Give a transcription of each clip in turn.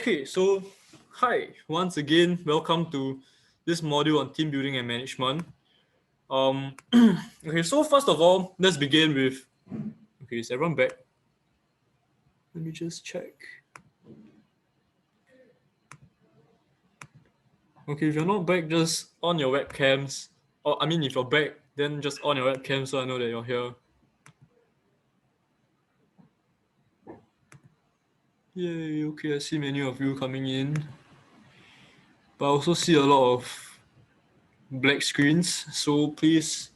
Okay, so hi, once again, welcome to this module on team building and management. Um, okay, so first of all, let's begin with. Okay, is everyone back? Let me just check. Okay, if you're not back, just on your webcams. Or I mean, if you're back, then just on your webcam so I know that you're here. Yay! Okay, I see many of you coming in, but I also see a lot of black screens. So please,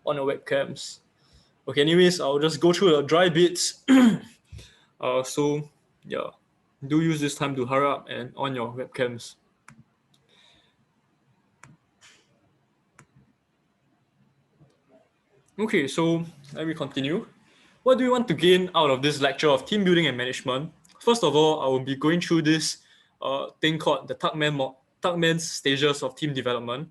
on your webcams. Okay, anyways, I'll just go through the dry bits. So yeah, do use this time to hurry up and on your webcams. Okay, so let me continue. What do you want to gain out of this lecture of team building and management? First of all, I will be going through this thing called the Tuckman's stages of team development.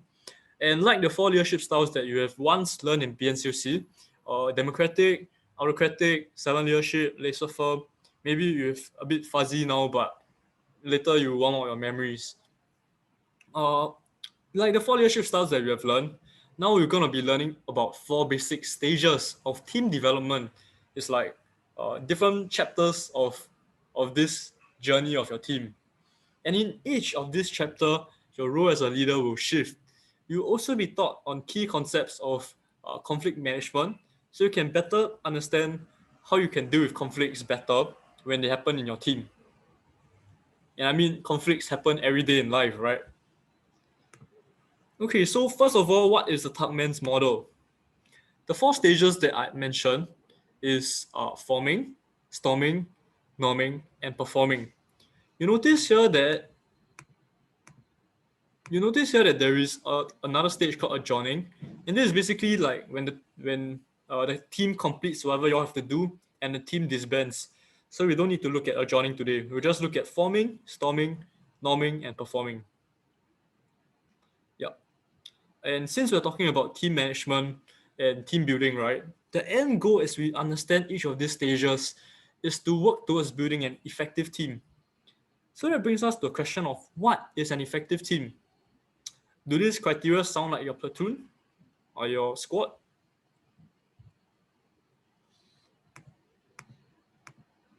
And like the four leadership styles that you have once learned in BNCC, democratic, autocratic, servant leadership, laissez faire, maybe you're a bit fuzzy now, but later you warm out your memories. Uh, like the four leadership styles that we have learned, now we're going to be learning about four basic stages of team development. It's like different chapters of this journey of your team. And in each of this chapter, your role as a leader will shift. You'll also be taught on key concepts of conflict management so you can better understand how you can deal with conflicts better when they happen in your team. And I mean, conflicts happen every day in life, right? Okay, so first of all, what is the Tuckman's model? The four stages that I mentioned is forming, storming, norming, and performing. You notice here that there is another stage called adjoining, and this is basically like when the team completes whatever you all have to do and the team disbands. So we don't need to look at adjoining today. We'll just look at forming, storming, norming, and performing. Yeah. And since we're talking about team management and team building, right? The end goal, as we understand each of these stages, is to work towards building an effective team. So that brings us to the question of what is an effective team? Do these criteria sound like your platoon or your squad?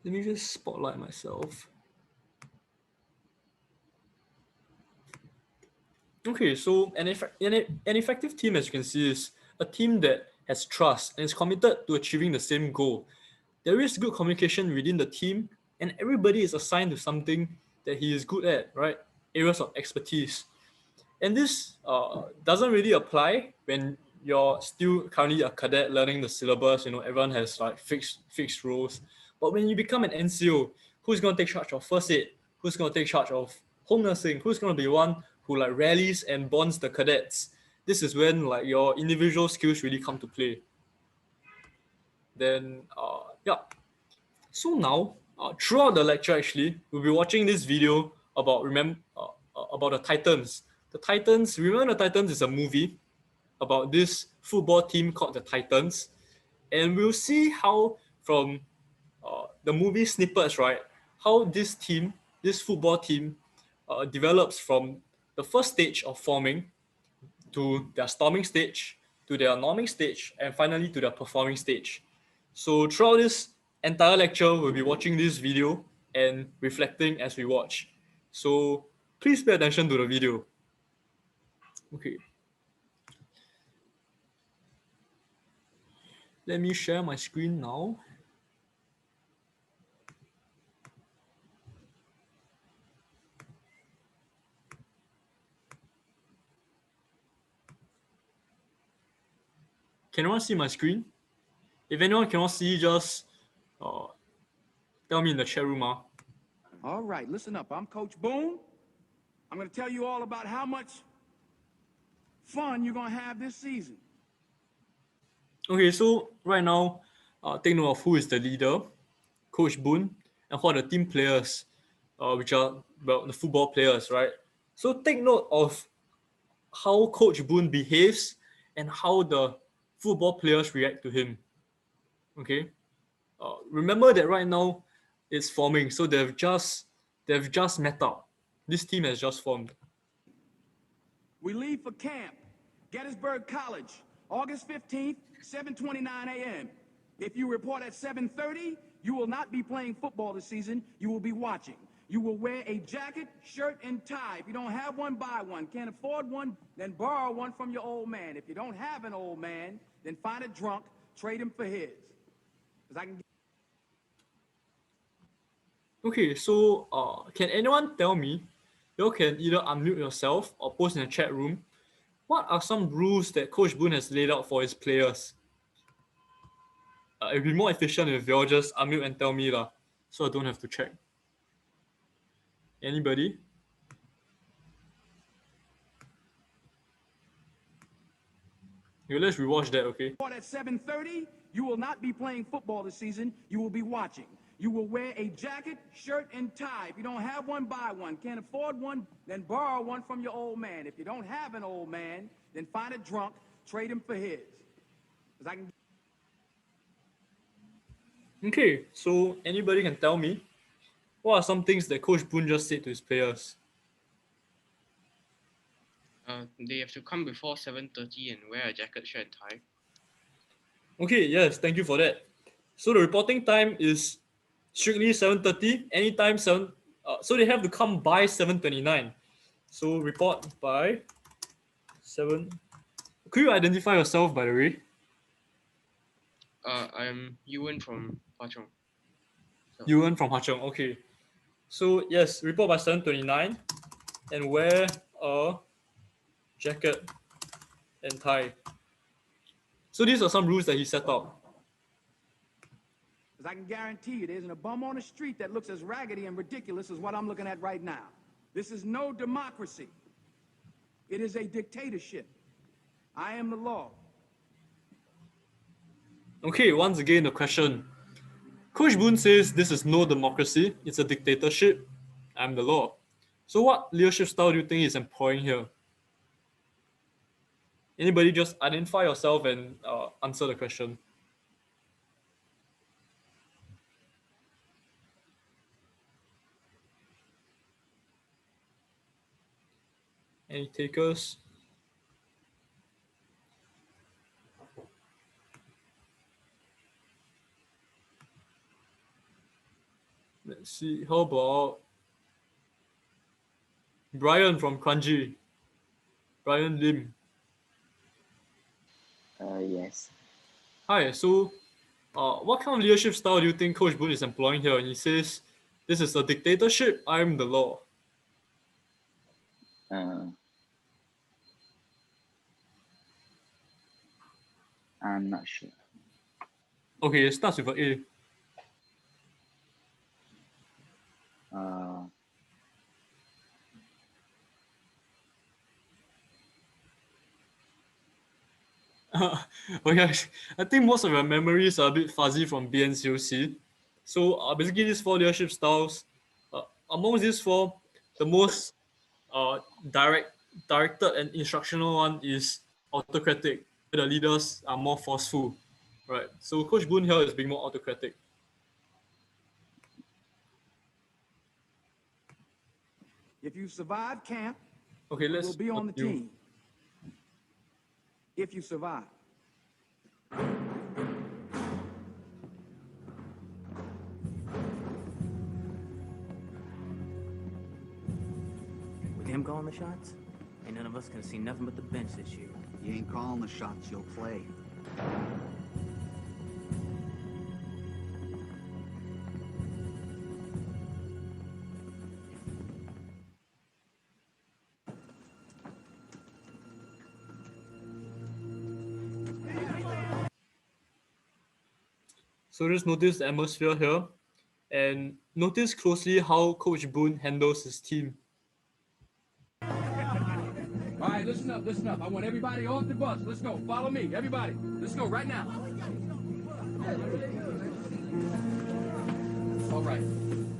Let me just spotlight myself. Okay, so an effective team, as you can see, is a team that has trust and is committed to achieving the same goal. There is good communication within the team, and everybody is assigned to something that he is good at, right? Areas of expertise. And this doesn't really apply when you're still currently a cadet learning the syllabus. You know, everyone has like fixed roles. But when you become an NCO, who's going to take charge of first aid? Who's going to take charge of home nursing? Who's going to be one who like rallies and bonds the cadets? This is when like your individual skills really come to play. Then yeah. So now, throughout the lecture, actually, we'll be watching this video about the Titans. The Titans. Remember, the Titans is a movie about this football team called the Titans, and we'll see how from the movie snippets, right, how this football team, develops from the first stage of forming to their storming stage, to their norming stage, and finally to their performing stage. So throughout this entire lecture, we'll be watching this video and reflecting as we watch. So please pay attention to the video. Okay. Let me share my screen now. Can anyone see my screen? If anyone cannot see, just tell me in the chat room. All right, listen up. I'm Coach Boone. I'm going to tell you all about how much fun you're going to have this season. Okay, so right now, take note of who is the leader, Coach Boone, and who are the team players, which are the football players, right? So take note of how Coach Boone behaves and how the football players react to him. Okay, remember that right now it's forming, so they've They've just met up. This team has just formed. We leave for camp, Gettysburg College, August 15th, 7:29 a.m. If you report at 7:30, you will not be playing football this season. You will be watching. You will wear a jacket, shirt, and tie. If you don't have one, buy one. Can't afford one, then borrow one from your old man. If you don't have an old man, then find a drunk, trade him for his. 'Cause I can. Okay, so can anyone tell me, you can either unmute yourself or post in the chat room, what are some rules that Coach Boone has laid out for his players? It'd be more efficient if you all just unmute and tell me lah, so I don't have to check. Anybody? Okay, let's rewatch that, okay? At 7:30, you will not be playing football this season. You will be watching. You will wear a jacket, shirt, and tie. If you don't have one, buy one. Can't afford one, then borrow one from your old man. If you don't have an old man, then find a drunk, trade him for his. 'Cause I can. Okay, so anybody can tell me, what are some things that Coach Boone just said to his players? They have to come before 7:30 and wear a jacket, shirt, and tie. Okay, yes, thank you for that. So the reporting time is strictly 7:30, anytime 7. So they have to come by 7:29. So report by 7. Could you identify yourself, by the way? I'm Ewan from Hwa Chong. Ewan from Hwa Chong. Okay. So yes, report by 7:29 and wear a jacket and tie. So these are some rules that he set up. Because I can guarantee you there isn't a bum on the street that looks as raggedy and ridiculous as what I'm looking at right now. This is no democracy. It is a dictatorship. I am the law. Okay, once again the question. Coach Boone says this is no democracy, it's a dictatorship. I'm the law. So what leadership style do you think he's employing here? Anybody just identify yourself and answer the question. Any takers? Let's see, how about Brian from Kranji? Brian Lim. Yes. Hi, so what kind of leadership style do you think Coach Boone is employing here? And he says, this is a dictatorship, I'm the law. I'm not sure. Okay, it starts with an A. Okay, I think most of your memories are a bit fuzzy from BNCOC. So basically these four leadership styles, amongst these four, the most directed and instructional one is autocratic. The leaders are more forceful, right? So Coach Boone here is being more autocratic. If you survive camp, Okay, you let's will be on the continue. team. If you survive. With him calling the shots, ain't none of us gonna see nothing but the bench this year. You ain't calling the shots, you'll play. So just notice the atmosphere here and notice closely how Coach Boone handles his team. All right, listen up, listen up. I want everybody off the bus. Let's go. Follow me, everybody. Let's go right now. All right.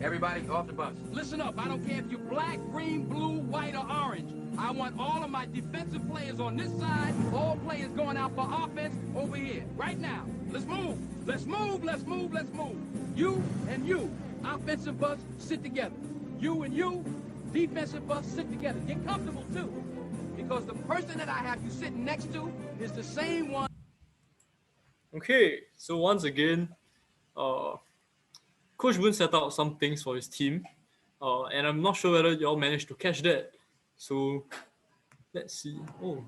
Everybody off the bus. Listen up. I don't care if you're black, green, blue, white, or orange. I want all of my defensive players on this side, all players going out for offense over here, right now. Let's move. Let's move, let's move, let's move. You and you, offensive bus, sit together. You and you, defensive buffs, sit together. Get comfortable too. Because the person that I have you sitting next to is the same one. Okay, so once again, Coach Boone set out some things for his team, and I'm not sure whether y'all managed to catch that. So let's see. Oh,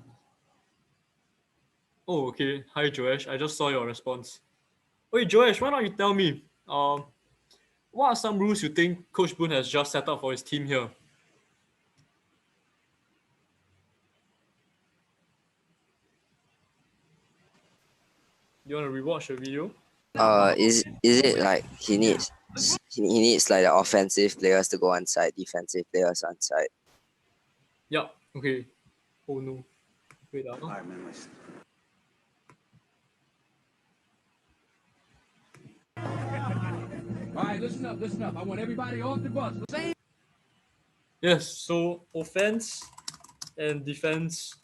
okay. Hi, Joash. I just saw your response. Wait, Joash, why don't you tell me? What are some rules you think Coach Boone has just set up for his team here? You want to rewatch the video? Is it like he needs like the offensive players to go on side, defensive players on side? Yeah. Okay. Oh no. Wait. All right, man, listen. All right, listen up, listen up. I want everybody off the bus. Same. Yes. So offense and defense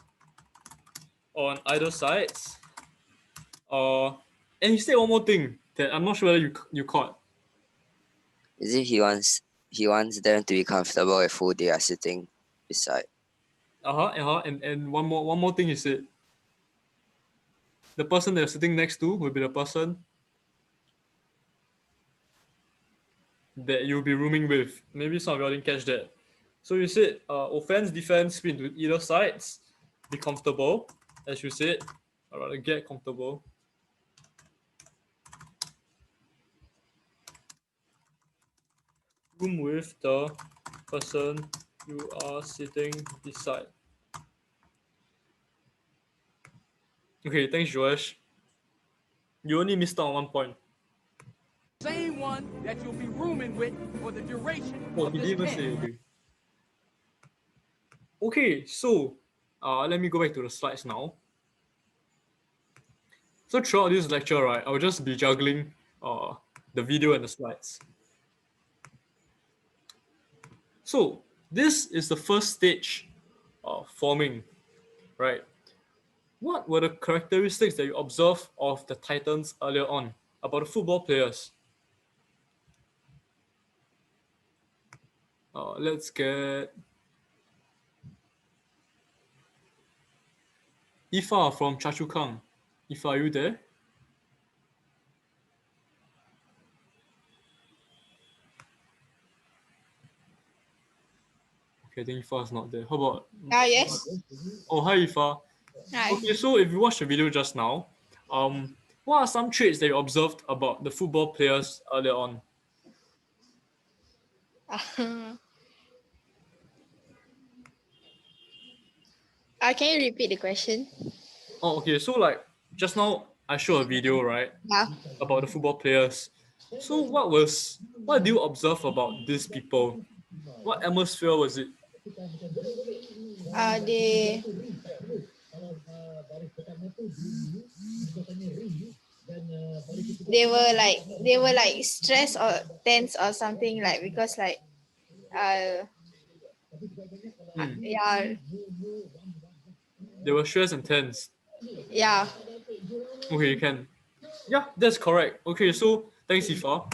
on either sides. And he said one more thing that I'm not sure whether you caught. Is it he wants them to be comfortable with who they are sitting beside? And one more thing he said. The person they're sitting next to will be the person that you'll be rooming with. Maybe some of y'all didn't catch that. So you said offense, defense, spin to either sides. Be comfortable, as you said. Or rather, get comfortable. Room with the person you are sitting beside. Okay, thanks, Joash. You only missed out on one point. Same one that you'll be rooming with for the duration Oh, of he this didn't even camp. say okay. Okay, so let me go back to the slides now. So throughout this lecture, right, I'll just be juggling the video and the slides. So this is the first stage of forming, right? What were the characteristics that you observed of the Titans earlier on about the football players? Let's get Ifa from Chachukang. Ifa, are you there? Okay, I think Ifa is not there. How about? Yes. Oh, hi Ifa. Hi. Okay, so if you watched the video just now, what are some traits that you observed about the football players earlier on? Can you repeat the question? Oh, okay, so like just now I showed a video, right, Yeah. about the football players. So what do you observe about these people? What atmosphere was it? They they were like stressed or tense or something, like, because like yeah, They were stressed and tense. yeah. Okay, you can. Yeah, that's correct. Okay, so thanks, Ifa.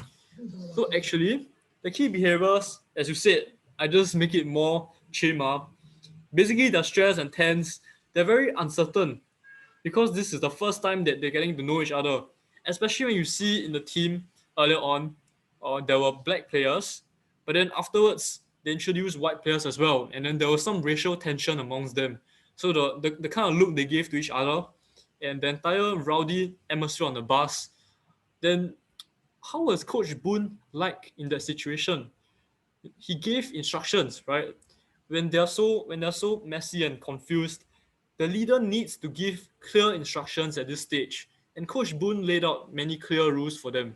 So actually, the key behaviors, as you said, I just make it more chill. Basically, they're stressed and tense. They're very uncertain because this is the first time that they're getting to know each other. Especially when you see in the team earlier on, there were black players, but then afterwards they introduced white players as well, and then there was some racial tension amongst them. So the kind of look they gave to each other, and the entire rowdy atmosphere on the bus. Then how was Coach Boone like in that situation? He gave instructions, right? When they're so messy and confused, the leader needs to give clear instructions at this stage. And Coach Boone laid out many clear rules for them.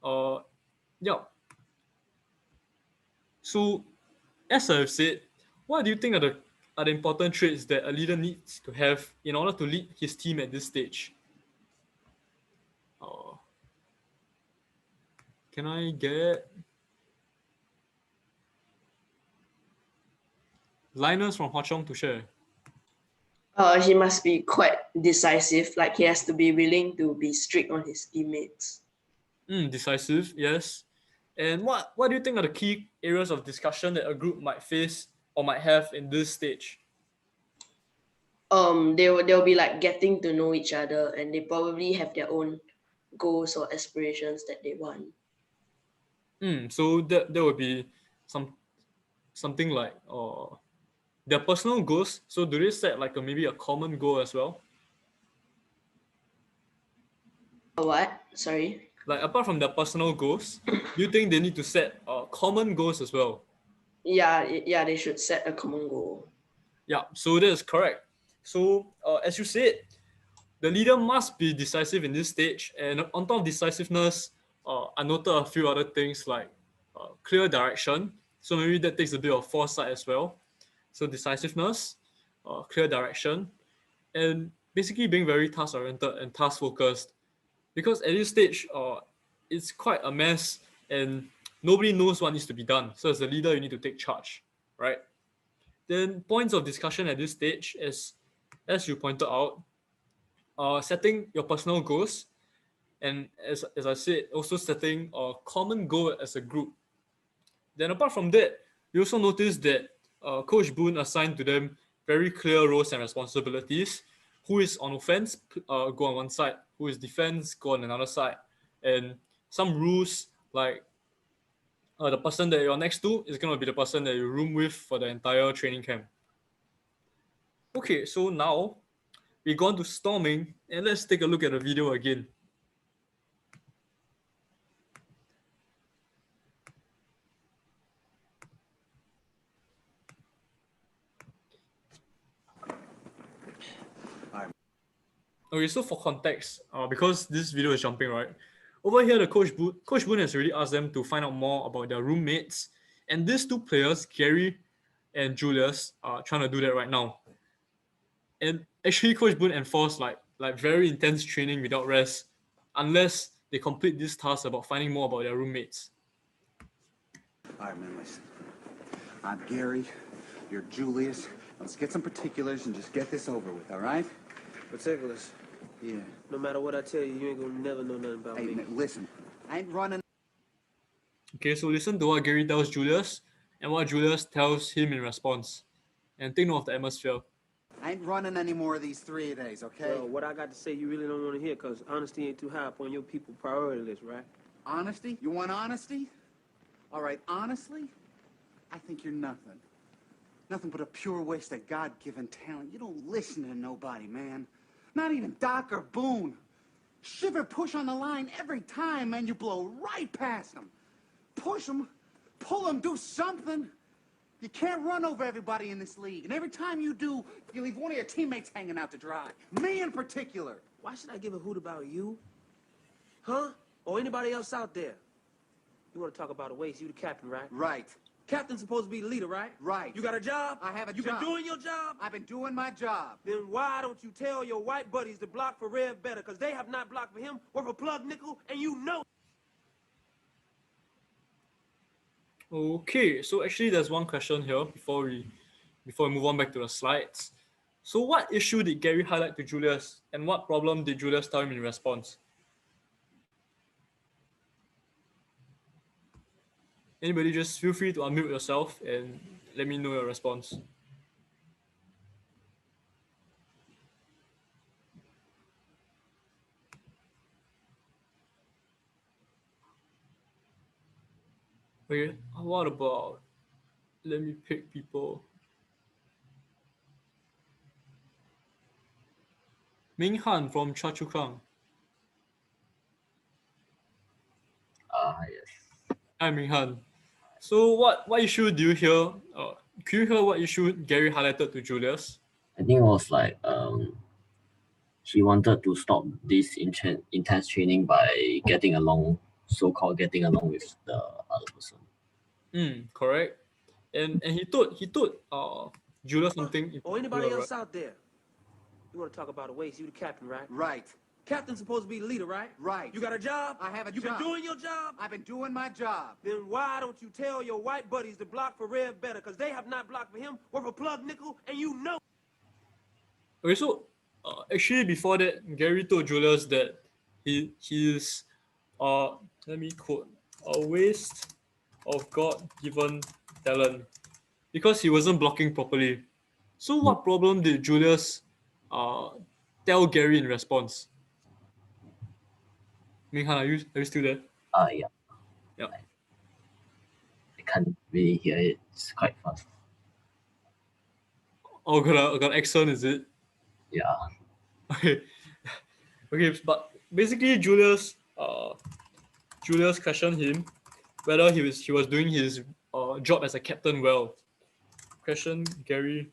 Yeah. So, as I've said, what do you think are the important traits that a leader needs to have in order to lead his team at this stage? Can I get Linus from Hwa Chong to share? He must be quite decisive, like he has to be willing to be strict on his teammates. Decisive, yes. And what do you think are the key areas of discussion that a group might face or might have in this stage? They'll be like getting to know each other, and they probably have their own goals or aspirations that they want. So that would be something like their personal goals. So do they set like maybe a common goal as well? What? Sorry. Like apart from their personal goals, do you think they need to set common goals as well? Yeah, they should set a common goal. Yeah, so that is correct. So as you said, the leader must be decisive in this stage, and on top of decisiveness, I noted a few other things like clear direction. So maybe that takes a bit of foresight as well. So decisiveness, clear direction, and basically being very task oriented and task focused. Because at this stage, it's quite a mess, and nobody knows what needs to be done. So as a leader, you need to take charge, right? Then points of discussion at this stage is, as you pointed out, setting your personal goals, and as I said, also setting a common goal as a group. Then apart from that, we also noticed that Coach Boone assigned to them very clear roles and responsibilities. Who is on offense, go on one side. Who is defense, go on another side. And some rules like the person that you're next to is going to be the person that you room with for the entire training camp. Okay, so now we go on to storming, and let's take a look at the video again. Okay, so for context, because this video is jumping, right? Over here, the Coach Boone has already asked them to find out more about their roommates, and these two players, Gary and Julius, are trying to do that right now. And actually, Coach Boone enforced like very intense training without rest, unless they complete this task about finding more about their roommates. All right, man, listen. I'm Gary. You're Julius. Let's get some particulars and just get this over with, all right? Particulars? Yeah. No matter what I tell you, you ain't gonna never know nothing about Hey, me. man, listen. I ain't running. Okay, so listen to what Gary tells Julius and what Julius tells him in response. And take note of the atmosphere. I ain't running any more of these 3-a-days, okay? Well, what I got to say you really don't want to hear, because honesty ain't too high up on your people priority list, right? Honesty? You want honesty? All right, honestly, I think you're nothing. Nothing but a pure waste of God-given talent. You don't listen to nobody, man. Not even Doc or Boone. Shiver push on the line every time, man. You blow right past them. Push them, pull them, do something. You can't run over everybody in this league. And every time you do, you leave one of your teammates hanging out to dry. Me in particular. Why should I give a hoot about you? Huh? Or anybody else out there? You want to talk about a waste, you the captain, right? Right. Captain's supposed to be the leader, right? Right. You got a job? I have a you job. been doing your job? I've been doing my job. Then why don't you tell your white buddies to block for Red better? Because they have not blocked for him worth a plug nickel, and you know. Okay, so actually there's one question here before we move on back to the slides. So what issue did Gary highlight to Julius, and what problem did Julius tell him in response? Anybody, just feel free to unmute yourself and let me know your response. Okay, what about, let me pick people. Ming Han from Choa Chu Kang. Yes. Hi, Ming Han. So what issue do you hear? Could you hear what issue Gary highlighted to Julius? I think it was like he wanted to stop this intense training by getting along, so-called getting along with the other person. Correct. And he told Julius something. Or anybody else out there. You want to talk about a waste, you the captain, right? Right. Captain's supposed to be the leader, right? Right. You got a job? I have a you job. You been doing your job? I've been doing my job. Then why don't you tell your white buddies to block for Red better? Because they have not blocked for him worth a plug nickel, and you know. Okay, so actually before that, Gary told Julius that he is let me quote. a waste of God-given talent because he wasn't blocking properly. So what problem did Julius tell Gary in response? Minghan, are you still there? Yeah. Yeah. I can't really hear it. It's quite fast. Oh, got an accent, is it? Yeah. Okay. Okay, but basically Julius questioned him whether he was doing his job as a captain well. Question Gary.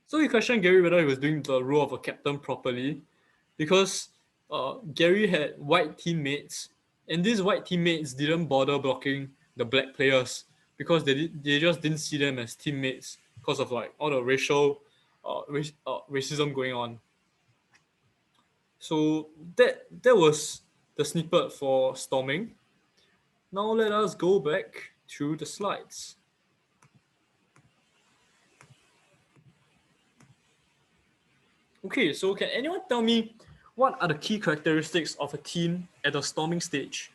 So he questioned Gary whether he was doing the role of a captain properly, because Gary had white teammates, and these white teammates didn't bother blocking the black players because they just didn't see them as teammates because of like all the racism going on. So that was the snippet for storming. Now let us go back to the slides. Okay, so can anyone tell me what are the key characteristics of a team at the storming stage?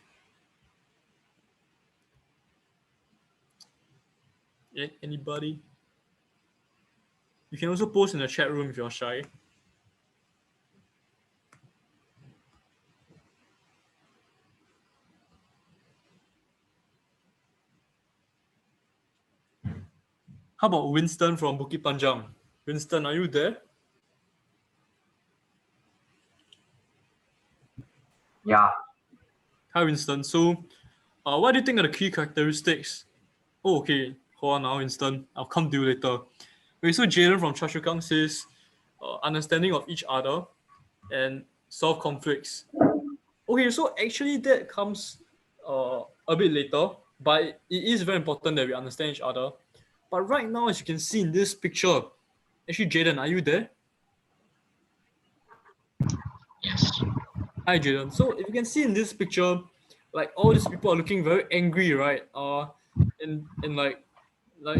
Anybody? You can also post in the chat room if you're shy. How about Winston from Bukit Panjang? Winston, are you there? Yeah. Hi, Winston. So, what do you think are the key characteristics? Oh, okay. Hold on now, Winston. I'll come to you later. Okay, so Jaden from Choa Chu Kang says understanding of each other and solve conflicts. Okay, so actually that comes a bit later, but it is very important that we understand each other. But right now, as you can see in this picture, actually, Jaden, are you there? Yes. Hi, Jaden. So if you can see in this picture, like all these people are looking very angry, right? And like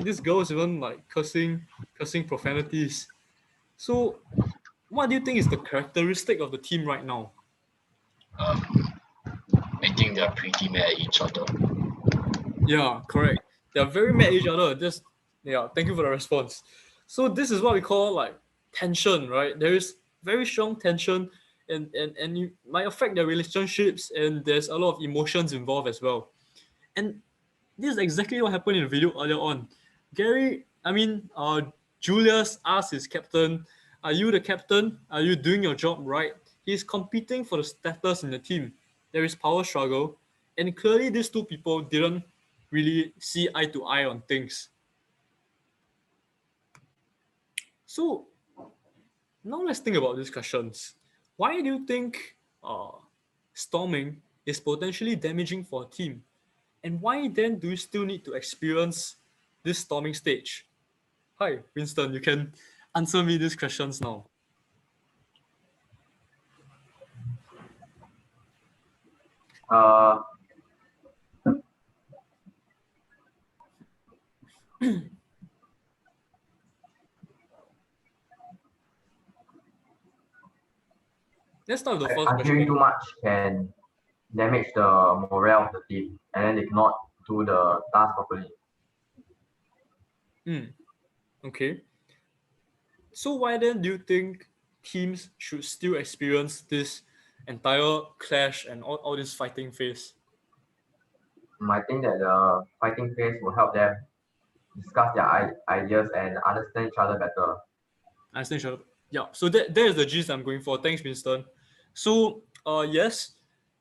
this girl is even like cursing profanities. So what do you think is the characteristic of the team right now? I think they're pretty mad at each other. Yeah, correct. They are very mad at each other. Thank you for the response. So this is what we call like tension, right? There is very strong tension and you might affect their relationships, and there's a lot of emotions involved as well. And this is exactly what happened in the video earlier on. Julius asked his captain, "Are you the captain? Are you doing your job right?" He's competing for the status in the team. There is power struggle, and clearly these two people didn't really see eye to eye on things. So now let's think about these questions. Why do you think storming is potentially damaging for a team? And why then do you still need to experience this storming stage? Hi, Winston, you can answer me these questions now. Let's start with the first Arguing too question. much can damage the morale of the team, and then they cannot do the task properly. Okay. So why then do you think teams should still experience this entire clash and all this fighting phase? I think that the fighting phase will help them discuss their ideas and understand each other better. Understand each other. Yeah. So that is the gist I'm going for. Thanks, Winston. So yes,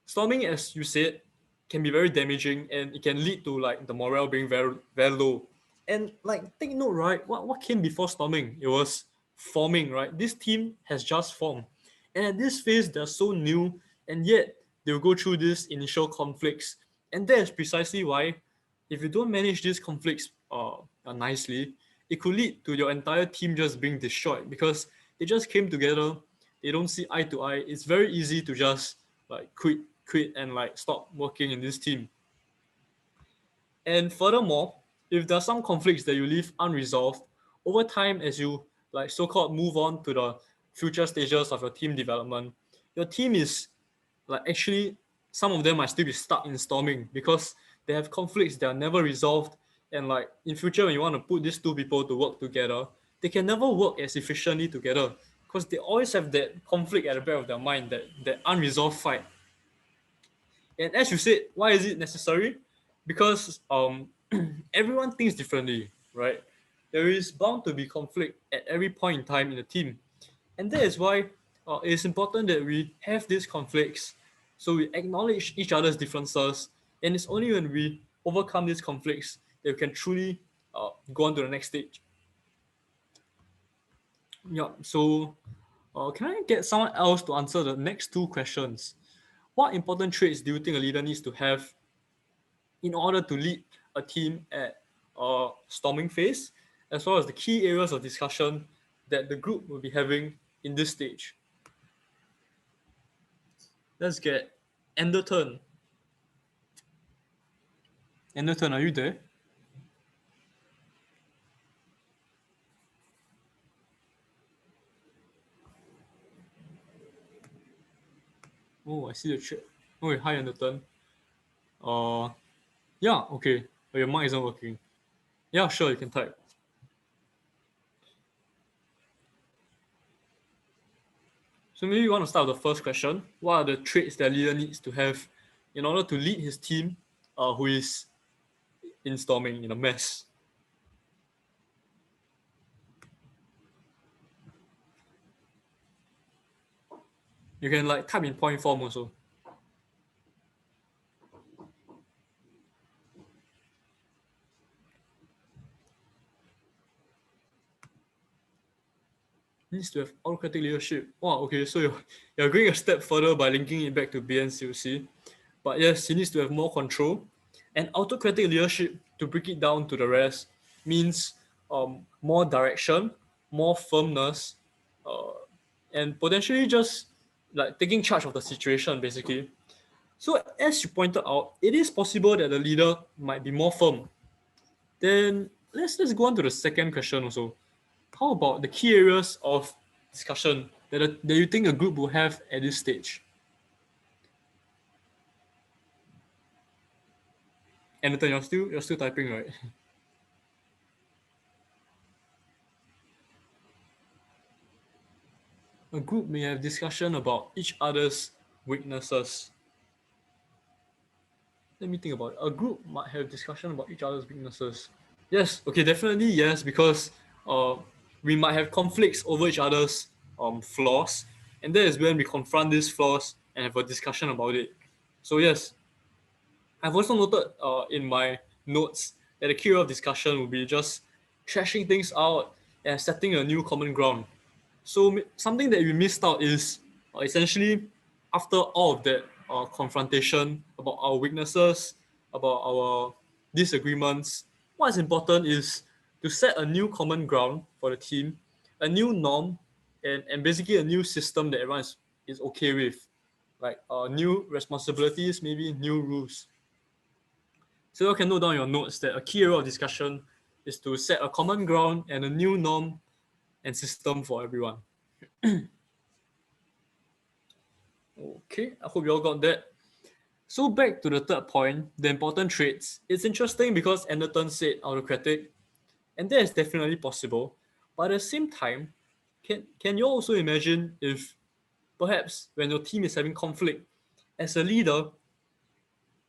storming, as you said, can be very damaging, and it can lead to like the morale being very very low. And like take note, right? What came before storming? It was forming, right? This team has just formed, and at this phase they're so new, and yet they'll go through these initial conflicts, and that is precisely why, if you don't manage these conflicts nicely, it could lead to your entire team just being destroyed because they just came together, they don't see eye to eye. It's very easy to just like quit and like stop working in this team. And furthermore, if there are some conflicts that you leave unresolved, over time as you like so-called move on to the future stages of your team development, your team is like actually some of them might still be stuck in storming because they have conflicts that are never resolved, and like in future when you want to put these two people to work together, they can never work as efficiently together because they always have that conflict at the back of their mind, that unresolved fight. And as you said, why is it necessary? Because everyone thinks differently, right? There is bound to be conflict at every point in time in the team, and that is why it's important that we have these conflicts, so we acknowledge each other's differences, and it's only when we overcome these conflicts that we can truly go on to the next stage. Yeah. So, can I get someone else to answer the next two questions? What important traits do you think a leader needs to have in order to lead a team at a storming phase, as well as the key areas of discussion that the group will be having in this stage? Let's get Enderton. Enderton, are you there? Oh, I see the chat. Oh, wait, hi, Enderton. Yeah, okay. Oh, your mic isn't working. Yeah, sure, you can type. So maybe you want to start with the first question. What are the traits that a leader needs to have in order to lead his team who is in storming, in a mess? You can like type in point form also. Needs to have autocratic leadership. Wow, okay, so you're going a step further by linking it back to BNCOC. But yes, he needs to have more control. And autocratic leadership, to break it down to the rest, means more direction, more firmness, uh, and potentially just like taking charge of the situation, basically. So as you pointed out, it is possible that the leader might be more firm. Then let's go on to the second question also. How about the key areas of discussion that you think a group will have at this stage? Anathan, you're still typing, right? A group may have discussion about each other's weaknesses. Let me think about it. A group might have discussion about each other's weaknesses. Yes, okay, definitely yes, because uh, we might have conflicts over each other's flaws, and that is when we confront these flaws and have a discussion about it. So yes, I've also noted in my notes that the key area of discussion will be just trashing things out and setting a new common ground. So something that we missed out is essentially after all of that confrontation about our weaknesses, about our disagreements, what's important is to set a new common ground for the team, a new norm, and basically a new system that everyone is okay with, like new responsibilities, maybe new rules. So you can note down your notes that a key area of discussion is to set a common ground and a new norm and system for everyone. Okay, I hope you all got that. So back to the third point, the important traits. It's interesting because Anderton said autocratic, and that is definitely possible. But at the same time, can you also imagine if perhaps when your team is having conflict, as a leader,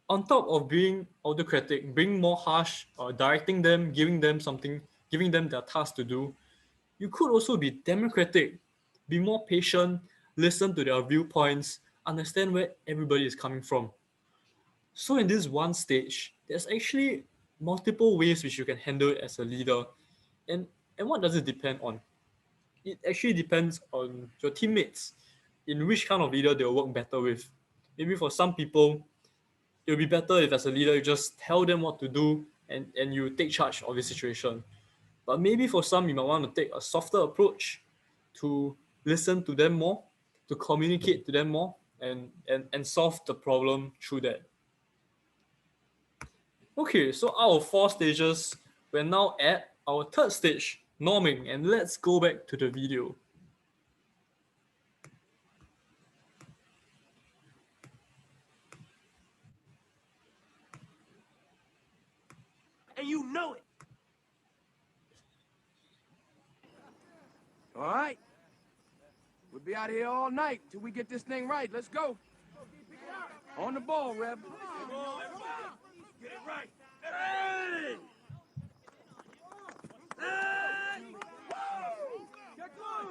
on top of being autocratic, being more harsh, or directing them, giving them something, giving them their task to do, you could also be democratic, be more patient, listen to their viewpoints, understand where everybody is coming from. So in this one stage, there's actually multiple ways which you can handle it as a leader. And what does it depend on? It actually depends on your teammates, in which kind of leader they'll work better with. Maybe for some people, it'll be better if as a leader you just tell them what to do and you take charge of the situation. But maybe for some you might want to take a softer approach to listen to them more, to communicate to them more and solve the problem through that. Okay, so out of four stages, we're now at our third stage, norming, and let's go back to the video. And you know it. All right. We'll be out here all night till we get this thing right. Let's go. On the ball, Rev. Get it right. Hey! Hey! Get going.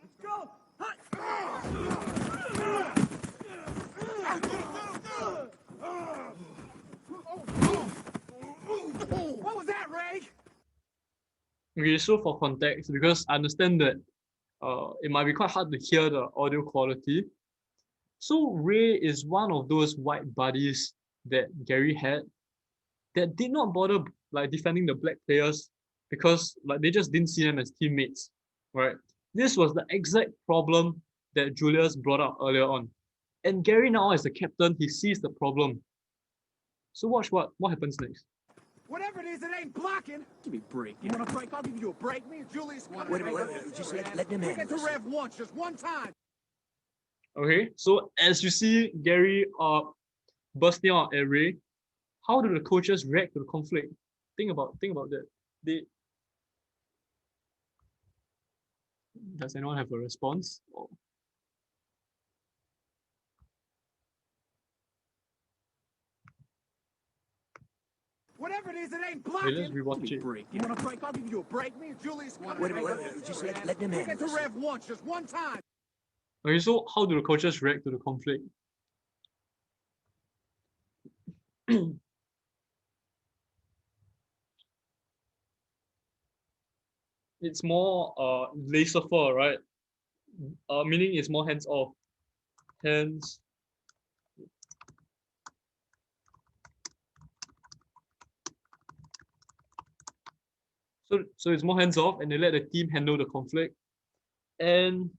Let's go. What was that, Ray? Okay, so for context, because I understand that it might be quite hard to hear the audio quality. So Ray is one of those white buddies that Gary had that did not bother like defending the black players because like they just didn't see them as teammates, right? This was the exact problem that Julius brought up earlier on. And Gary now as the captain, he sees the problem. So watch what happens next. Whatever it is, it ain't blocking. Give me a break. You want a break? I'll give you a break. Me and Julius. Wait. Just let them Take handle it to this. Rev once, just one time. Okay, so as you see Gary bursting out at Ray, how do the coaches react to the conflict? Think about that. Does anyone have a response? Whatever it is, it ain't blocking. Okay, let's rewatch it. Break. You want a break? I'll give you a break. Me and Julius. Wait. Just let them Take handle it to this. Rev once, just one time. Okay, so how do the coaches react to the conflict? It's more laissez-faire, right? Meaning it's more hands-off. Hands. So it's more hands-off and they let the team handle the conflict. And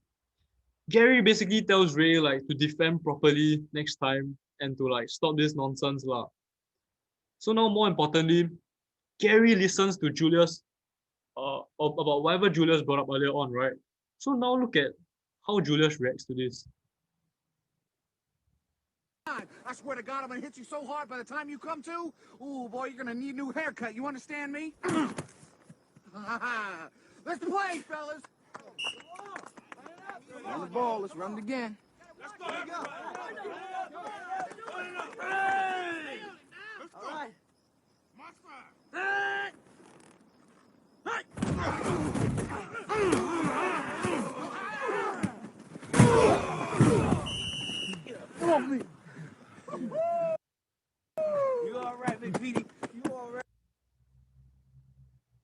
Gary basically tells Ray like to defend properly next time and to like stop this nonsense lah. So now more importantly, Gary listens to Julius about whatever Julius brought up earlier on, right? So now look at how Julius reacts to this. I swear to God, I'm gonna hit you so hard by the time you come to. Ooh, boy, you're gonna need a new haircut. You understand me? Let's play, fellas. On the ball. Let's run it again. Let's go. Hey! All right. Hey! Come on, me. You all right, Big Petey? You all right?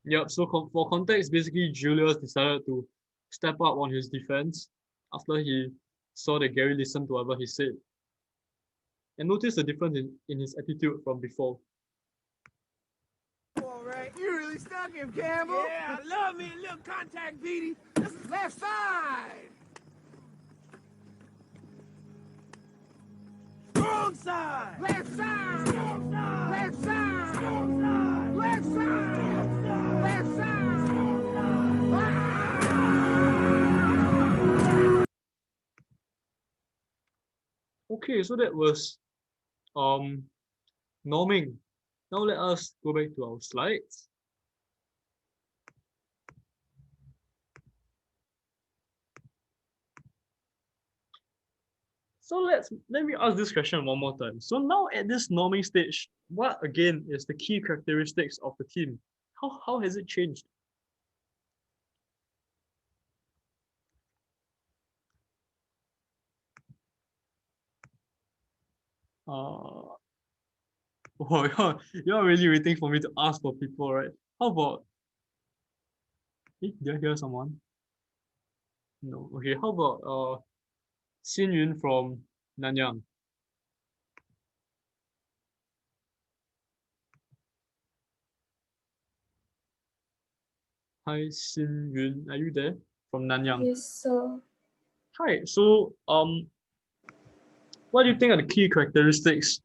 Yep, so for context, basically Julius decided to step up on his defense after he saw that Gary listened to whatever he said. And notice the difference in his attitude from before. You all right? You really stuck him, Campbell. Yeah, I love me a little contact, Petey. This is left side. Strong side. Left side. Strong side. Left side. Strong side. Left side. Left side. Okay, so that was norming. Now let us go back to our slides. So let me ask this question one more time. So now at this norming stage, what again is the key characteristics of the team? How has it changed? Oh, you're really waiting for me to ask for people, right? How about, did I hear someone? No. Okay, how about Xin Yun from Nanyang? Hi, Xin Yun, are you there? From Nanyang? Yes, sir. Hi, so what do you think are the key characteristics?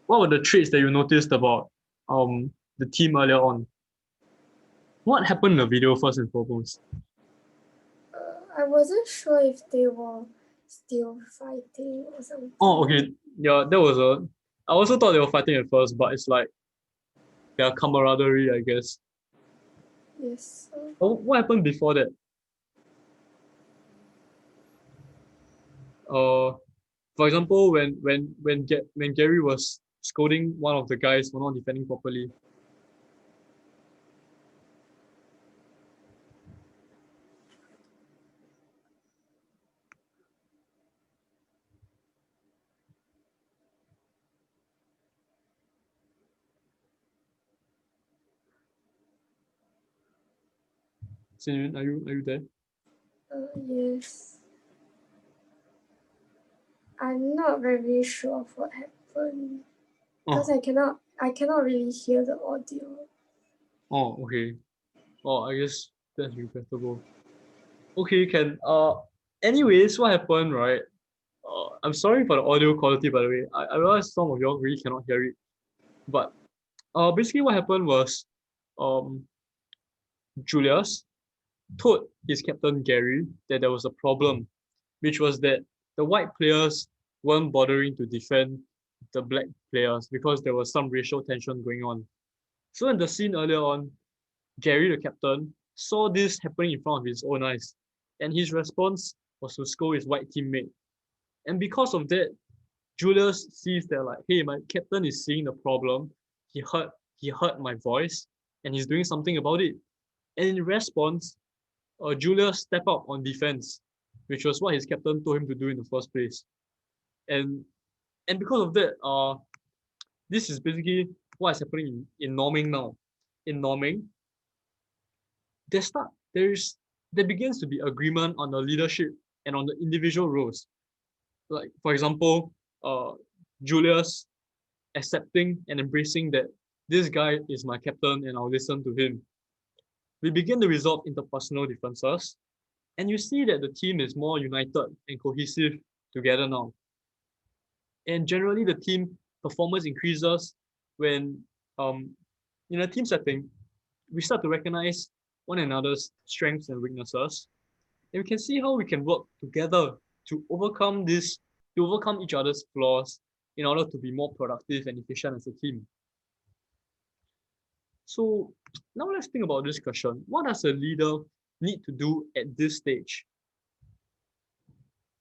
What were the traits that you noticed about the team earlier on? what happened in the video first and foremost? I wasn't sure if they were still fighting or something. Oh, okay. Yeah, I also thought they were fighting at first, but it's like their camaraderie, I guess. Yes. Oh, what happened before that? For example, when Gary was scolding one of the guys for not defending properly. Sinyun, are you there? Yes. I'm not very sure of what happened because I cannot really hear the audio. Oh, okay. Oh, I guess that's regrettable. Okay, can anyways, what happened, right? I'm sorry for the audio quality, by the way. I realize some of y'all really cannot hear it. But basically what happened was Julius told his captain Gary that there was a problem, which was that the white players weren't bothering to defend the black players because there was some racial tension going on. So in the scene earlier on, Gary, the captain, saw this happening in front of his own eyes, and his response was to scold his white teammate. And because of that, Julius sees that like, hey, my captain is seeing the problem. He heard my voice, and he's doing something about it. And in response, Julius stepped up on defense, which was what his captain told him to do in the first place. And because of that, this is basically what is happening in norming now. In norming, there begins to be agreement on the leadership and on the individual roles. Like for example, Julius accepting and embracing that this guy is my captain and I'll listen to him. We begin to resolve interpersonal differences, and you see that the team is more united and cohesive together now. And generally, the team performance increases when, in a team setting, we start to recognize one another's strengths and weaknesses, and we can see how we can work together to overcome each other's flaws in order to be more productive and efficient as a team. So now let's think about this question. What does a leader need to do at this stage?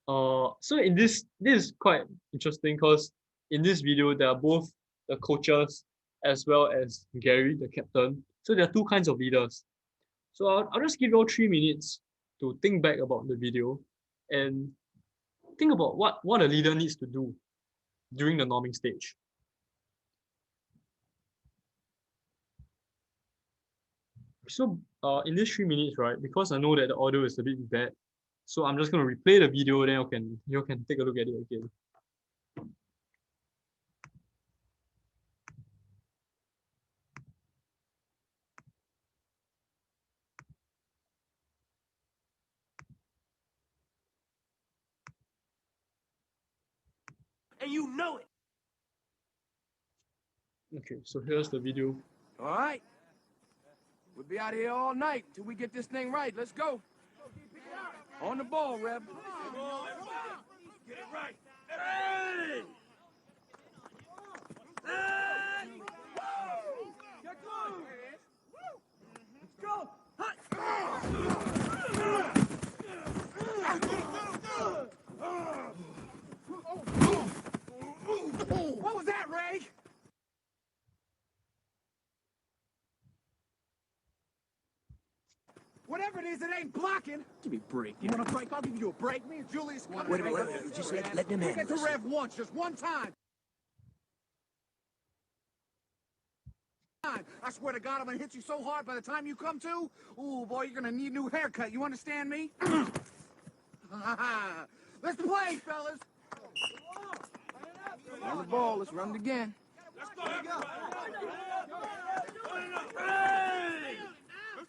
So in this is quite interesting because in this video, there are both the coaches as well as Gary, the captain. So there are two kinds of leaders. So I'll just give you all 3 minutes to think back about the video and think about what a leader needs to do during the norming stage. So in these 3 minutes, right, because I know that the audio is a bit bad, so I'm just going to replay the video, then you can take a look at it again. And you know it. Okay, so here's the video. All right. We'll be out here all night till we get this thing right. Let's go. On the ball, Reb. Get it right. Hey! Hey! Let's go. What was that, Ray? Whatever it is, it ain't blocking. Give me a break. You want a break? I'll give you a break. Me and Julius. Wait a minute. Just let them handle Get to this. Rev once, just one time. I swear to God, I'm gonna hit you so hard by the time you come to. Ooh, boy, you're gonna need a new haircut. You understand me? Let's play, fellas. On the ball. Let's run it again. Let's go. Hey!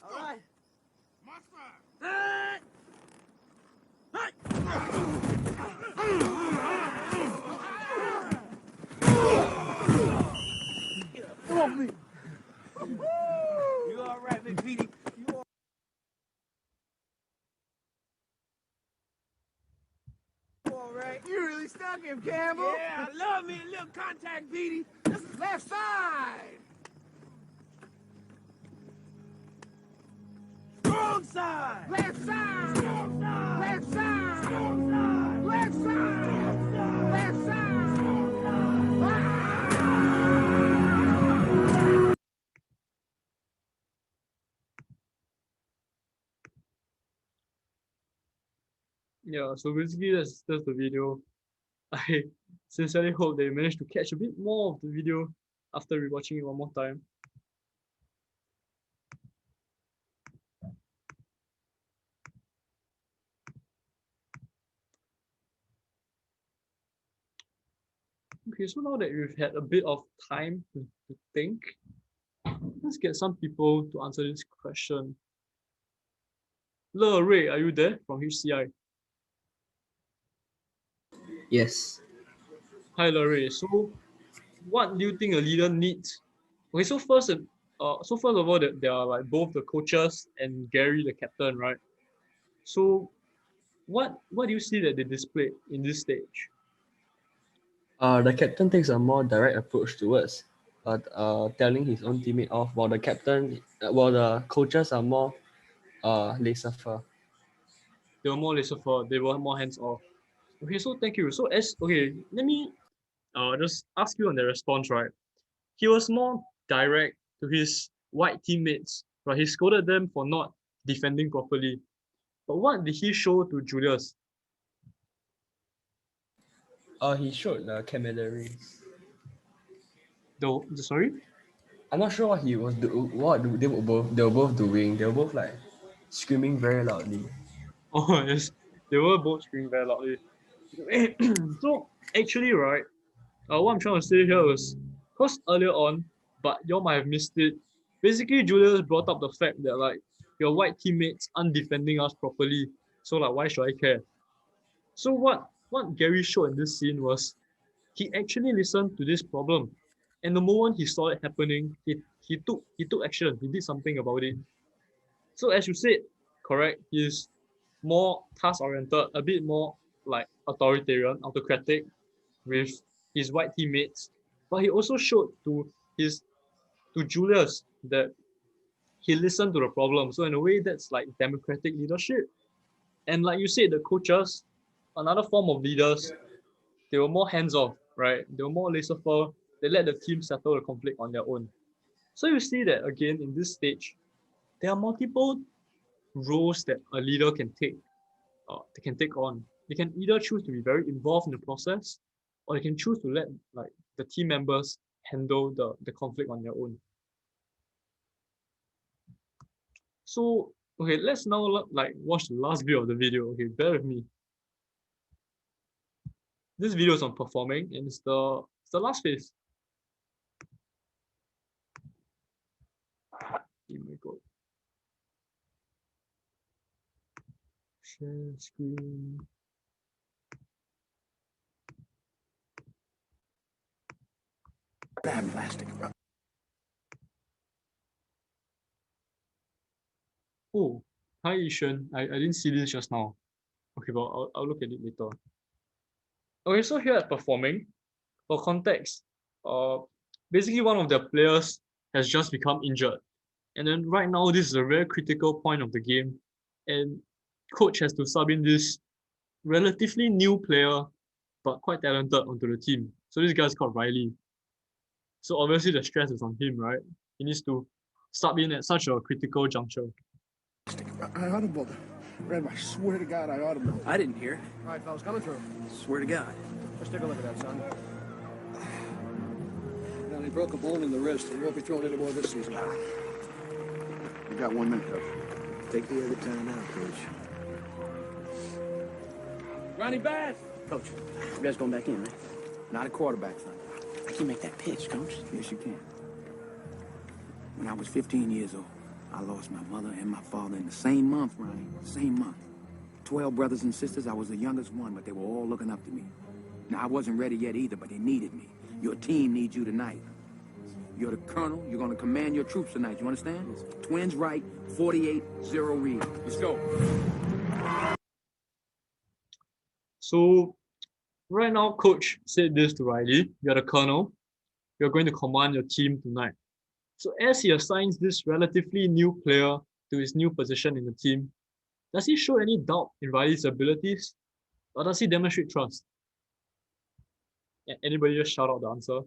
All right. Hey! Come on, me. You all right, Big Petey? stuck him, Campbell. Yeah, I love me a little contact, Petey. This is left side. Wrong side. Left side. Wrong side. Left side. Wrong side. Left side. Left side. Yeah, so basically that's the video. I sincerely hope they managed to catch a bit more of the video after rewatching it one more time. Okay, so now that we've had a bit of time to think, let's get some people to answer this question. Le Ray, are you there from HCI? Yes. Hi, Le Ray. So, what do you think a leader needs? Okay, so first of all, there are like both the coaches and Gary, the captain, right? So, what do you see that they display in this stage? The captain takes a more direct approach towards telling his own teammate off, while the coaches are more laissez-faire. They were more laissez-faire. They were more hands-off. Okay, so thank you. So let me just ask you on the response, right? He was more direct to his white teammates, right? He scolded them for not defending properly. But what did he show to Julius? He showed the camaraderie. Sorry? I'm not sure what he was they were both doing. They were both like screaming very loudly. Oh yes, they were both screaming very loudly. So actually, right, what I'm trying to say here is, because earlier on, but y'all might have missed it. Basically, Julius brought up the fact that like your white teammates aren't defending us properly. So like, why should I care? So what Gary showed in this scene was he actually listened to this problem, and the moment he saw it happening, he took action. He did something about it. So as you said, correct, he's more task oriented, a bit more like authoritarian, autocratic with his white teammates. But he also showed to Julius that he listened to the problem. So in a way, that's like democratic leadership. And like you said, the coaches, another form of leaders, they were more hands-off, right? They were more laissez-faire. They let the team settle the conflict on their own. So you see that again in this stage, there are multiple roles that a leader can take. They can take on. They can either choose to be very involved in the process, or they can choose to let like the team members handle the conflict on their own. So okay, let's now like watch the last bit of the video. Okay, bear with me. This video is on performing, and it's the last phase. Oh my god. Share screen. Bad plastic. Oh, hi Ishan. I didn't see this just now. Okay, but I'll look at it later. Okay, so here at performing, for context, basically one of the players has just become injured. And then right now, this is a very critical point of the game. And coach has to sub in this relatively new player, but quite talented onto the team. So this guy's called Riley. So obviously the stress is on him, right? He needs to sub in at such a critical juncture. I audibled. Red, I swear to God, I audibled. I didn't hear. All right, fellas, coming through. Swear to God. Let's take a look at that, son. Now, he broke a bone in the wrist. He won't be throwing any more this season. You got 1 minute, Coach. Take the other time out, Coach. Ronnie Bass! Coach, you guys going back in, right? Not a quarterback, son. I can make that pitch, Coach. Yes, you can. When I was 15 years old, I lost my mother and my father in the same month, Ronnie. Same month. 12 brothers and sisters. I was the youngest one, but they were all looking up to me. Now, I wasn't ready yet either, but they needed me. Your team needs you tonight. You're the colonel. You're going to command your troops tonight. You understand? Twins right, 48-0 read. Let's go. So Right now, coach said this to Riley: "You're the colonel. You're going to command your team tonight." So as he assigns this relatively new player to his new position in the team, does he show any doubt in Riley's abilities, or does he demonstrate trust? Anybody just shout out the answer?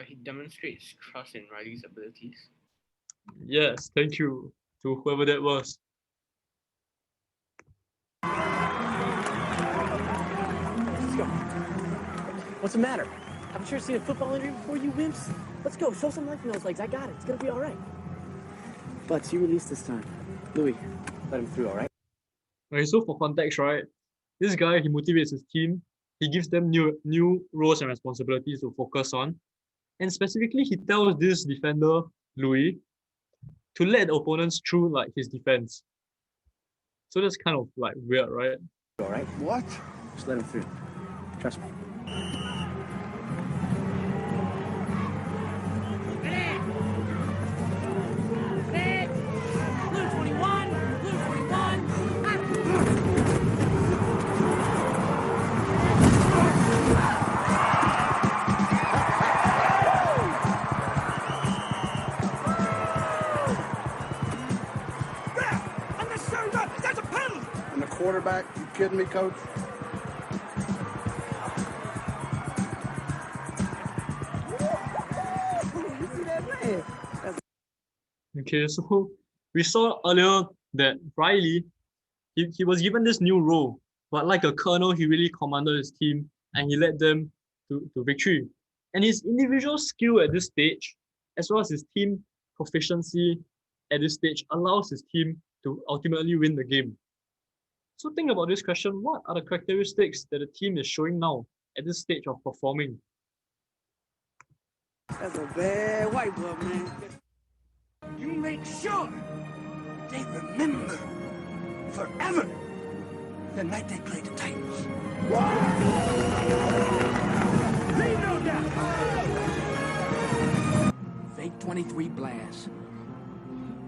He demonstrates trust in Riley's abilities. Yes, thank you to whoever that was. Let's go. What's the matter? Haven't you seen a football injury before, you wimps? Let's go. Show some life in those legs. I got it. It's gonna be all right. Butts, you released this time. Louis, let him through, all right? Okay, so for context, right, this guy, he motivates his team. He gives them new roles and responsibilities to focus on. And specifically, he tells this defender, Louis, to let the opponents through like his defense. So that's kind of like weird, right? All right. What? Just let him through. Trust me. Blue 21, blue 21. That's a penalty! And the quarterback, you kidding me, coach? You see that man? Okay, so we saw earlier that Riley, he was given this new role, but like a colonel, he really commanded his team and he led them to victory. And his individual skill at this stage, as well as his team proficiency at this stage, allows his team to ultimately win the game. So think about this question: what are the characteristics that the team is showing now at this stage of performing? That's a bad white boy, man. You make sure they remember forever the night they played the Titans. Leave no doubt. Fake 23 blast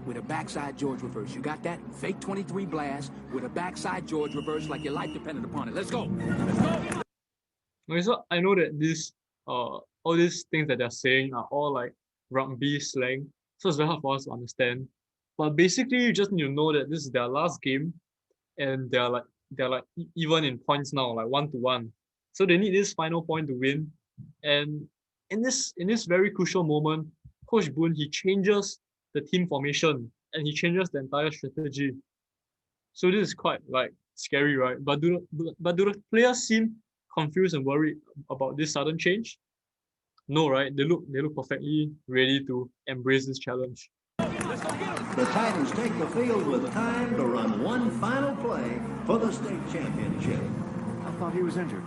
with a backside George reverse. You got that? Fake 23 blast with a backside George reverse like your life depended upon it. Let's go. Let's go. Okay, so I know that this all these things that they're saying are all like rugby slang, so it's very hard for us to understand. But basically, you just need to know that this is their last game, and they're like even in points now, like 1-1. So they need this final point to win. And in this very crucial moment, Coach Boone, he changes the team formation and he changes the entire strategy. So this is quite like scary, right? But do the players seem confused and worried about this sudden change? No, right? They look perfectly ready to embrace this challenge. The Titans take the field with time to run one final play for the state championship. I thought he was injured.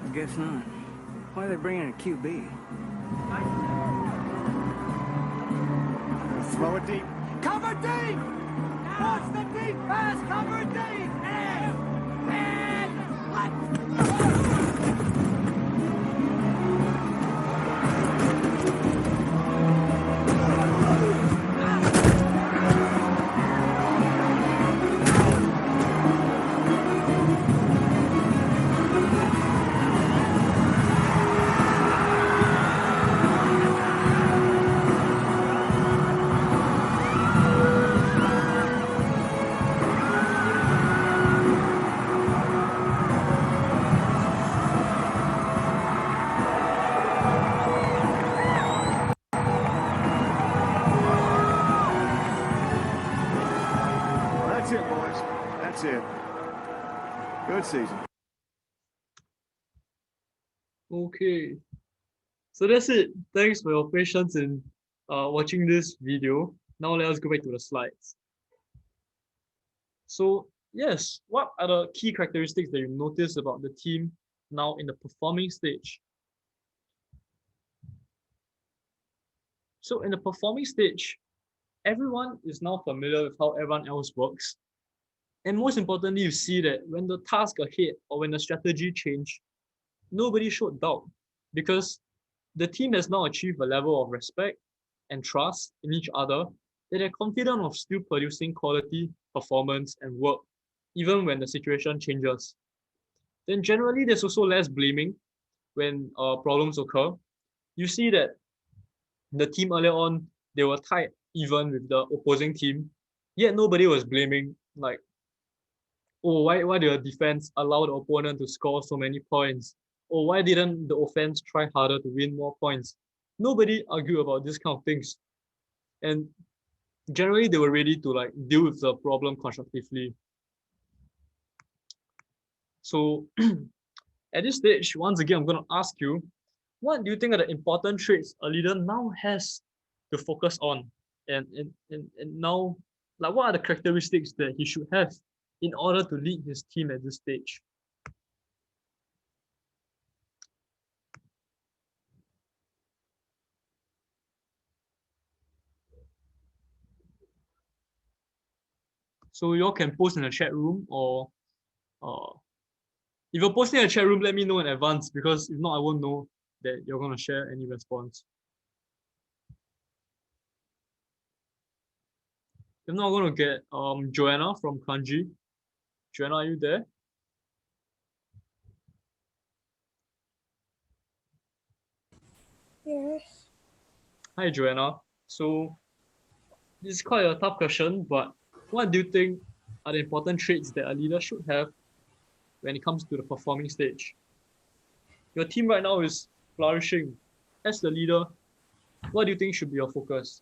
I guess not. Why are they bringing a QB? Throw it deep. Cover deep! Watch the deep pass, cover deep! And That's it, boys. That's it. Good season. Okay, so that's it. Thanks for your patience in watching this video. Now let us go back to the slides. So yes, what are the key characteristics that you notice about the team now in the performing stage? So in the performing stage, everyone is now familiar with how everyone else works. And most importantly, you see that when the task ahead or when the strategy changed, nobody showed doubt because the team has now achieved a level of respect and trust in each other that they're confident of still producing quality performance and work, even when the situation changes. Then generally there's also less blaming when problems occur. You see that the team earlier on, they were tied even with the opposing team, yet nobody was blaming, like, oh, why did the defense allow the opponent to score so many points? Or why didn't the offense try harder to win more points? Nobody argued about this kind of things. And generally they were ready to like deal with the problem constructively. So at this stage, once again, I'm going to ask you, what do you think are the important traits a leader now has to focus on? And now, like, what are the characteristics that he should have in order to lead his team at this stage? So you all can post in the chat room, or if you're posting in the chat room, let me know in advance, because if not, I won't know that you're going to share any response. If not, I'm going to get Joanna from Kanji. Joanna, are you there? Yes. Hi, Joanna. So this is quite a tough question, but what do you think are the important traits that a leader should have when it comes to the performing stage? Your team right now is flourishing. As the leader, what do you think should be your focus?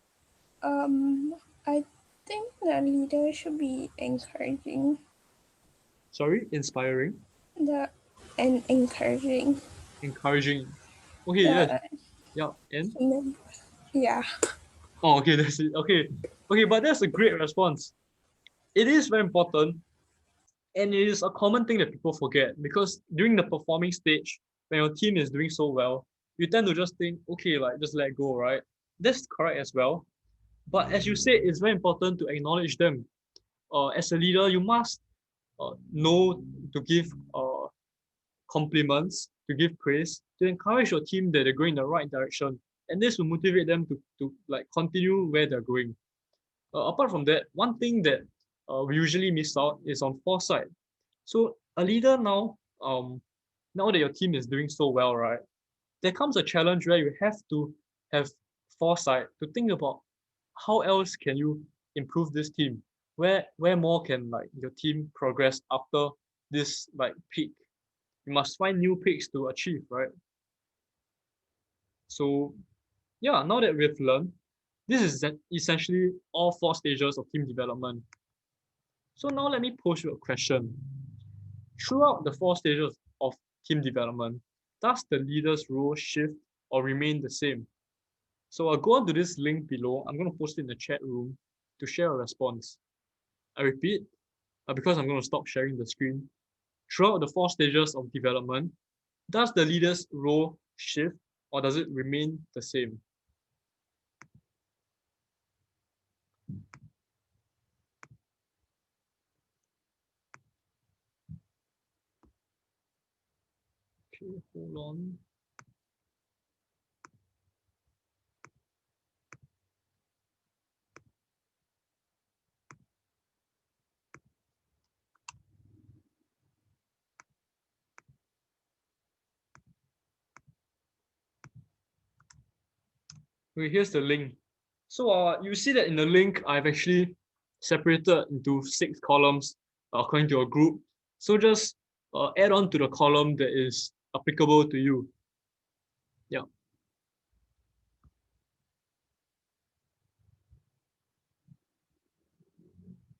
I think the leader should be encouraging. Sorry, inspiring? And encouraging. Encouraging. Okay, yes. Yeah, and? Yeah. Oh, okay, that's it. Okay. Okay, but that's a great response. It is very important, and it is a common thing that people forget, because during the performing stage, when your team is doing so well, you tend to just think, okay, like just let go, right? That's correct as well. But as you say, it's very important to acknowledge them. As a leader, you must know to give compliments, to give praise, to encourage your team that they're going in the right direction. And this will motivate them to like continue where they're going. Apart from that, one thing that we usually miss out is on foresight. So a leader now that your team is doing so well, right, there comes a challenge where you have to have foresight to think about how else can you improve this team? Where more can like your team progress after this like peak? You must find new peaks to achieve, right? So yeah, now that we've learned, this is essentially all 4 stages of team development. So now let me pose you a question. Throughout the 4 stages of team development, does the leader's role shift or remain the same? So I'll go on to this link below. I'm going to post it in the chat room to share a response. I repeat, because I'm going to stop sharing the screen. Throughout the 4 stages of development, does the leader's role shift or does it remain the same? Okay, hold on. Okay, here's the link. So you see that in the link, I've actually separated into 6 columns according to a group. So just add on to the column that is applicable to you. Yeah.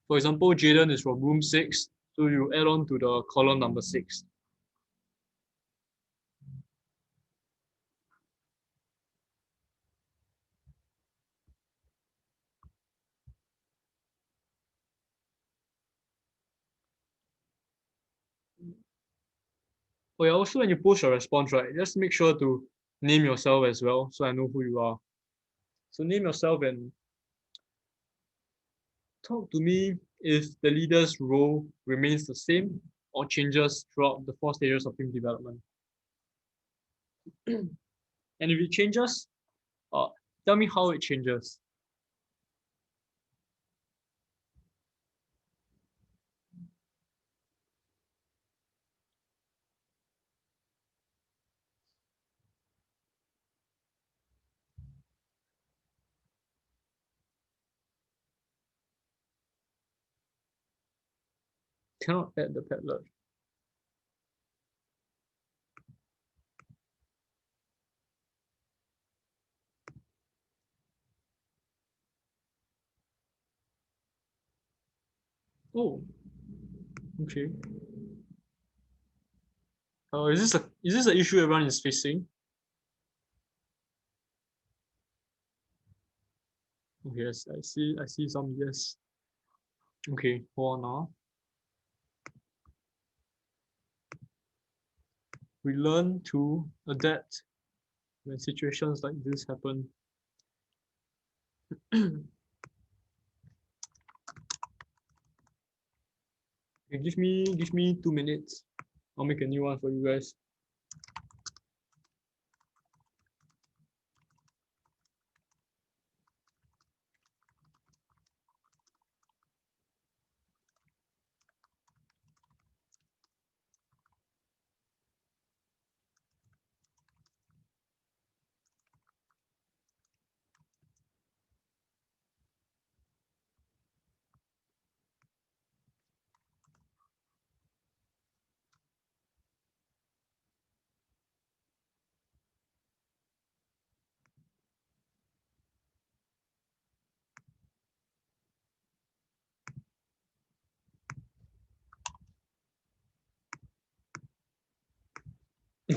For example, Jaden is from room 6, so you add on to the column number 6. Oh yeah, also when you post your response, right, just make sure to name yourself as well, so I know who you are. So name yourself and talk to me if the leader's role remains the same or changes throughout the 4 stages of team development. And if it changes, tell me how it changes. cannot add the padlock. Oh, okay. Is this an issue everyone is facing? Yes, I see some yes. Okay, hold on now. We learn to adapt when situations like this happen. Okay, give me 2 minutes. I'll make a new one for you guys.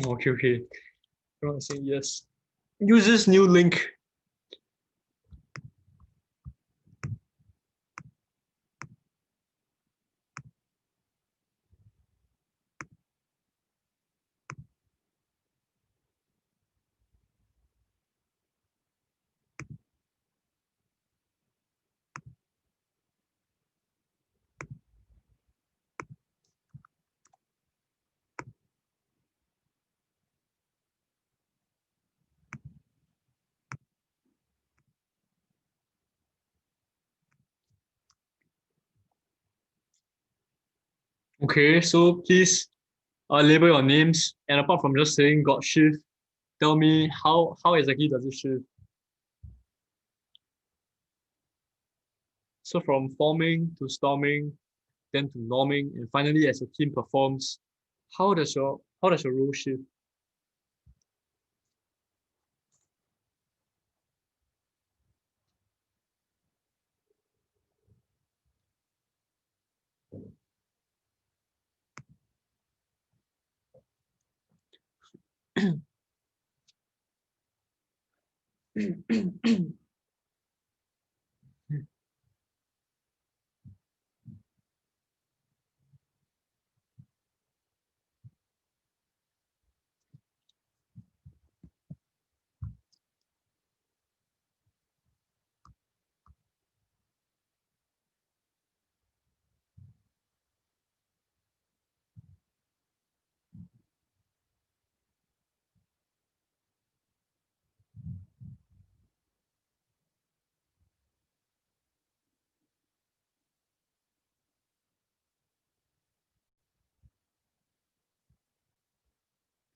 Okay. I'm saying yes. Use this new link. Okay, so please label your names, and apart from just saying God shift, tell me how exactly does it shift? So from forming to storming, then to norming, and finally as a team performs, how does your role shift?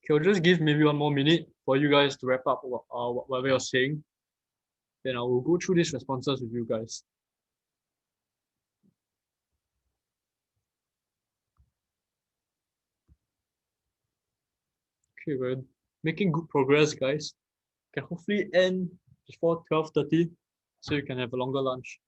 Okay, I'll just give maybe 1 more minute for you guys to wrap up whatever you're saying. Then I will go through these responses with you guys. Okay, we're making good progress, guys. Can hopefully end before 12:30 so you can have a longer lunch.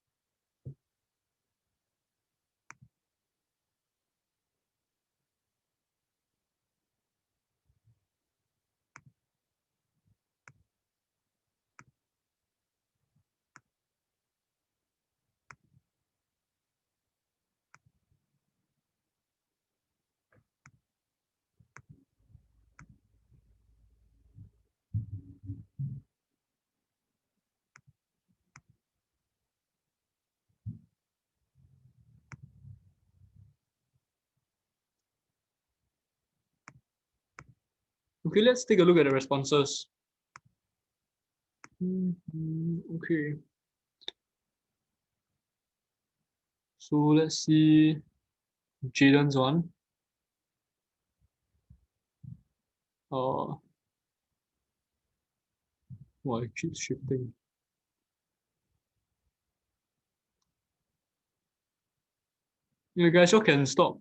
Okay, let's take a look at the responses. Okay. So let's see Jaden's one. Why it keeps shifting. You guys all can stop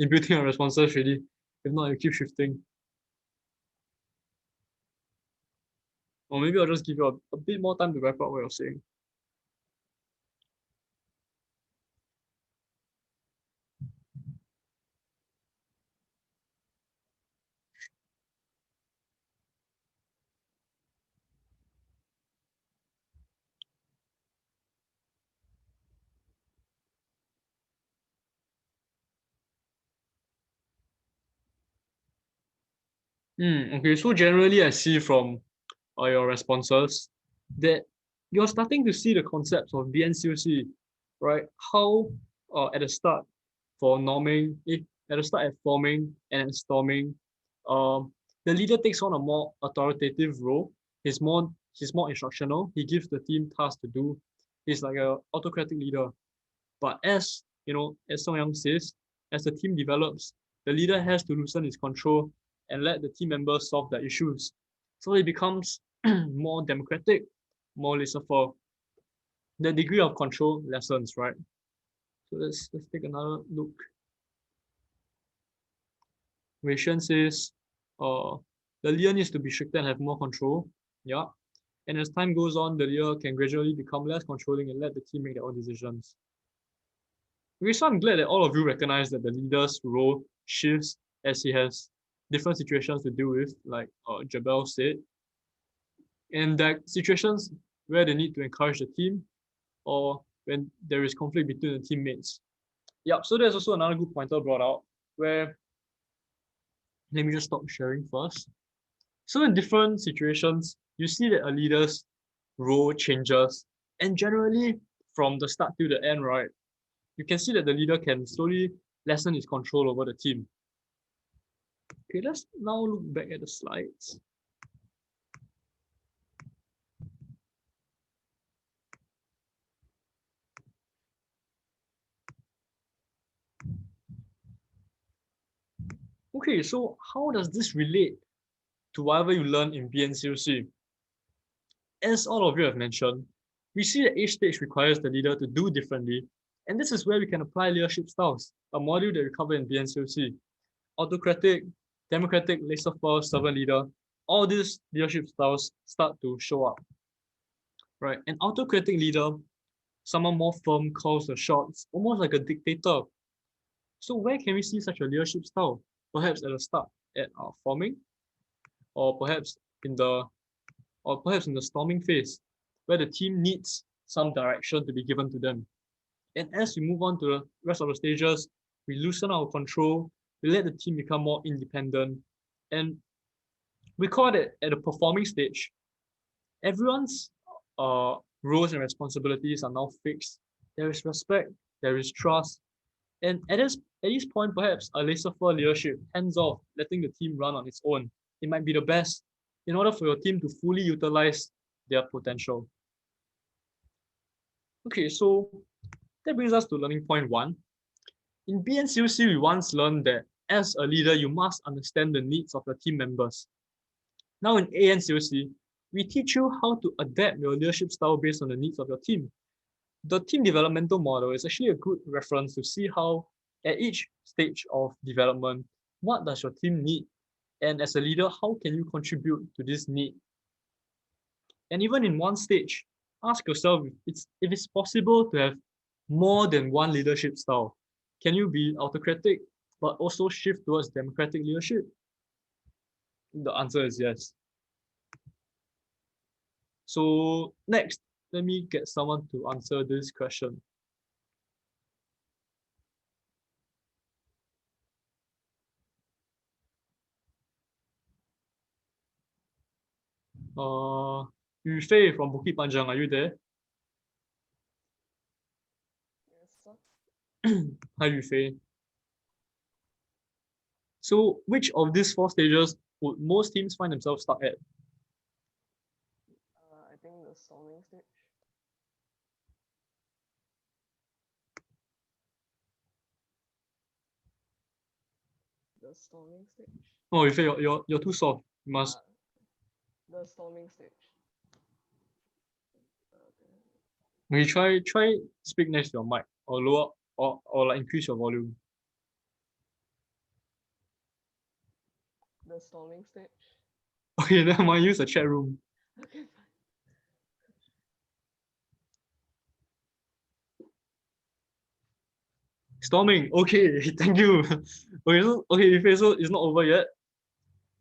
inputting your responses really. If not, you keep shifting. Or maybe I'll just give you a bit more time to wrap up what you're saying. Okay, so generally I see from your responses that you're starting to see the concepts of BNCOC, right? How at the start for norming, at the start at forming and at storming, the leader takes on a more authoritative role. He's more instructional. He gives the team tasks to do. He's like a autocratic leader. But as as Song Yang says, as the team develops, the leader has to loosen his control and let the team members solve their issues. So it becomes more democratic, more laissez-faire. The degree of control lessens, right? So let's take another look. Wei Shen says, the leader needs to be stricter and have more control. Yeah. And as time goes on, the leader can gradually become less controlling and let the team make their own decisions. Okay, so I'm glad that all of you recognize that the leader's role shifts as he has different situations to deal with, like Jabel said. And that situations where they need to encourage the team or when there is conflict between the teammates. Yep, so there's also another good pointer brought out where, let me just stop sharing first. So in different situations, you see that a leader's role changes, and generally from the start to the end, right, you can see that the leader can slowly lessen his control over the team. Okay, let's now look back at the slides. Okay, so how does this relate to whatever you learn in BNCOC? As all of you have mentioned, we see that each stage requires the leader to do differently, and this is where we can apply leadership styles, a module that we cover in BNCOC. Autocratic, democratic, laissez-faire, servant leader, all these leadership styles start to show up. Right? An autocratic leader, someone more firm, calls the shots, almost like a dictator. So where can we see such a leadership style? Perhaps at the start, at forming, or perhaps in the storming phase, where the team needs some direction to be given to them. And as we move on to the rest of the stages, we loosen our control, we let the team become more independent, and we call it at the performing stage. Everyone's roles and responsibilities are now fixed. There is respect, there is trust, and at this point, perhaps a laissez-faire leadership, hands off, letting the team run on its own. It might be the best in order for your team to fully utilize their potential. Okay, so that brings us to learning point 1. In BNCOC, we once learned that as a leader, you must understand the needs of your team members. Now in ANCOC, we teach you how to adapt your leadership style based on the needs of your team. The team developmental model is actually a good reference to see how at each stage of development, what does your team need? And as a leader, how can you contribute to this need? And even in one stage, ask yourself if it's possible to have more than one leadership style. Can you be autocratic, but also shift towards democratic leadership? The answer is yes. So next, let me get someone to answer this question. Yu Fei from Bukit Panjang, are you there? Hi, Yu Fei. So which of these 4 stages would most teams find themselves stuck at? I think the storming stage. The storming stage. Oh, Yu Fei, you're too soft. You must. The storming stage. Okay, try speak next to your mic or lower or like increase your volume. The storming stage. Okay, then I might use the chat room. Okay, fine. Storming. Okay, thank you. So it's not over yet.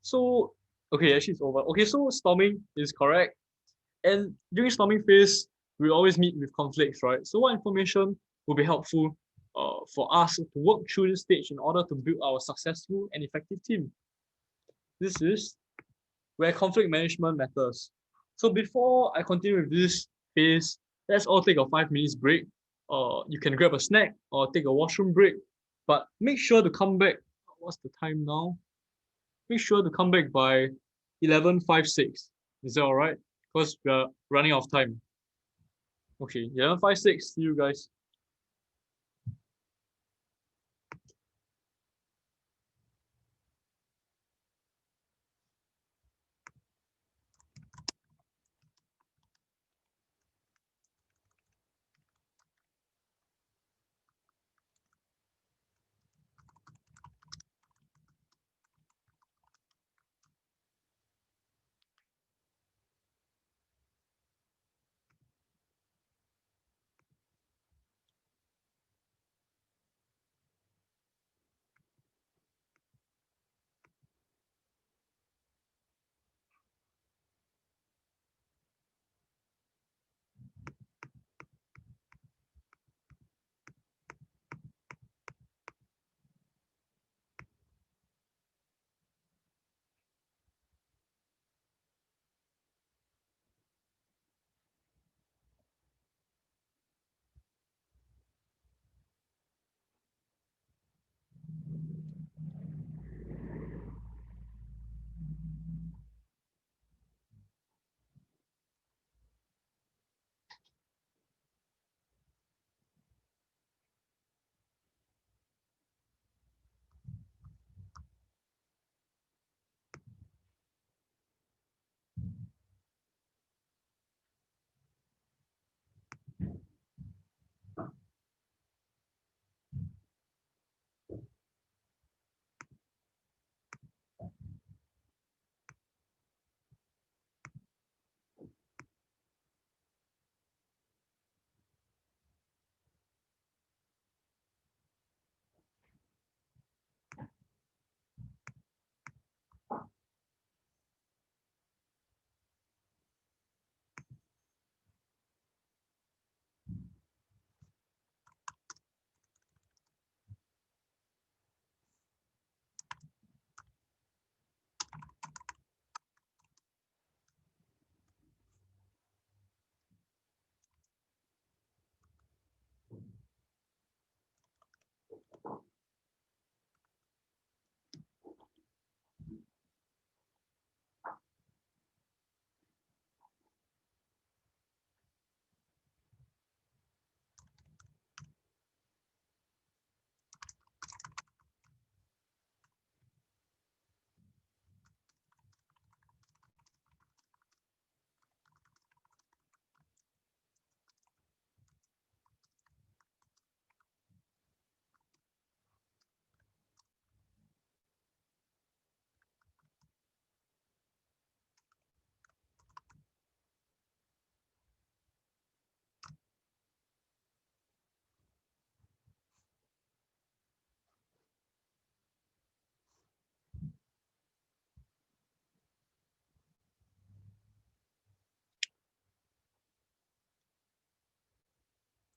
So okay, actually it's over. Okay, so storming is correct. And during storming phase, we always meet with conflicts, right? So what information will be helpful for us to work through this stage in order to build our successful and effective team? This is where conflict management matters. So before I continue with this phase, let's all take a 5 minutes break. You can grab a snack or take a washroom break, but make sure to come back. What's the time now? Make sure to come back by 11:56. Is that all right? Because we are running out of time. Okay, 11:56. See you guys.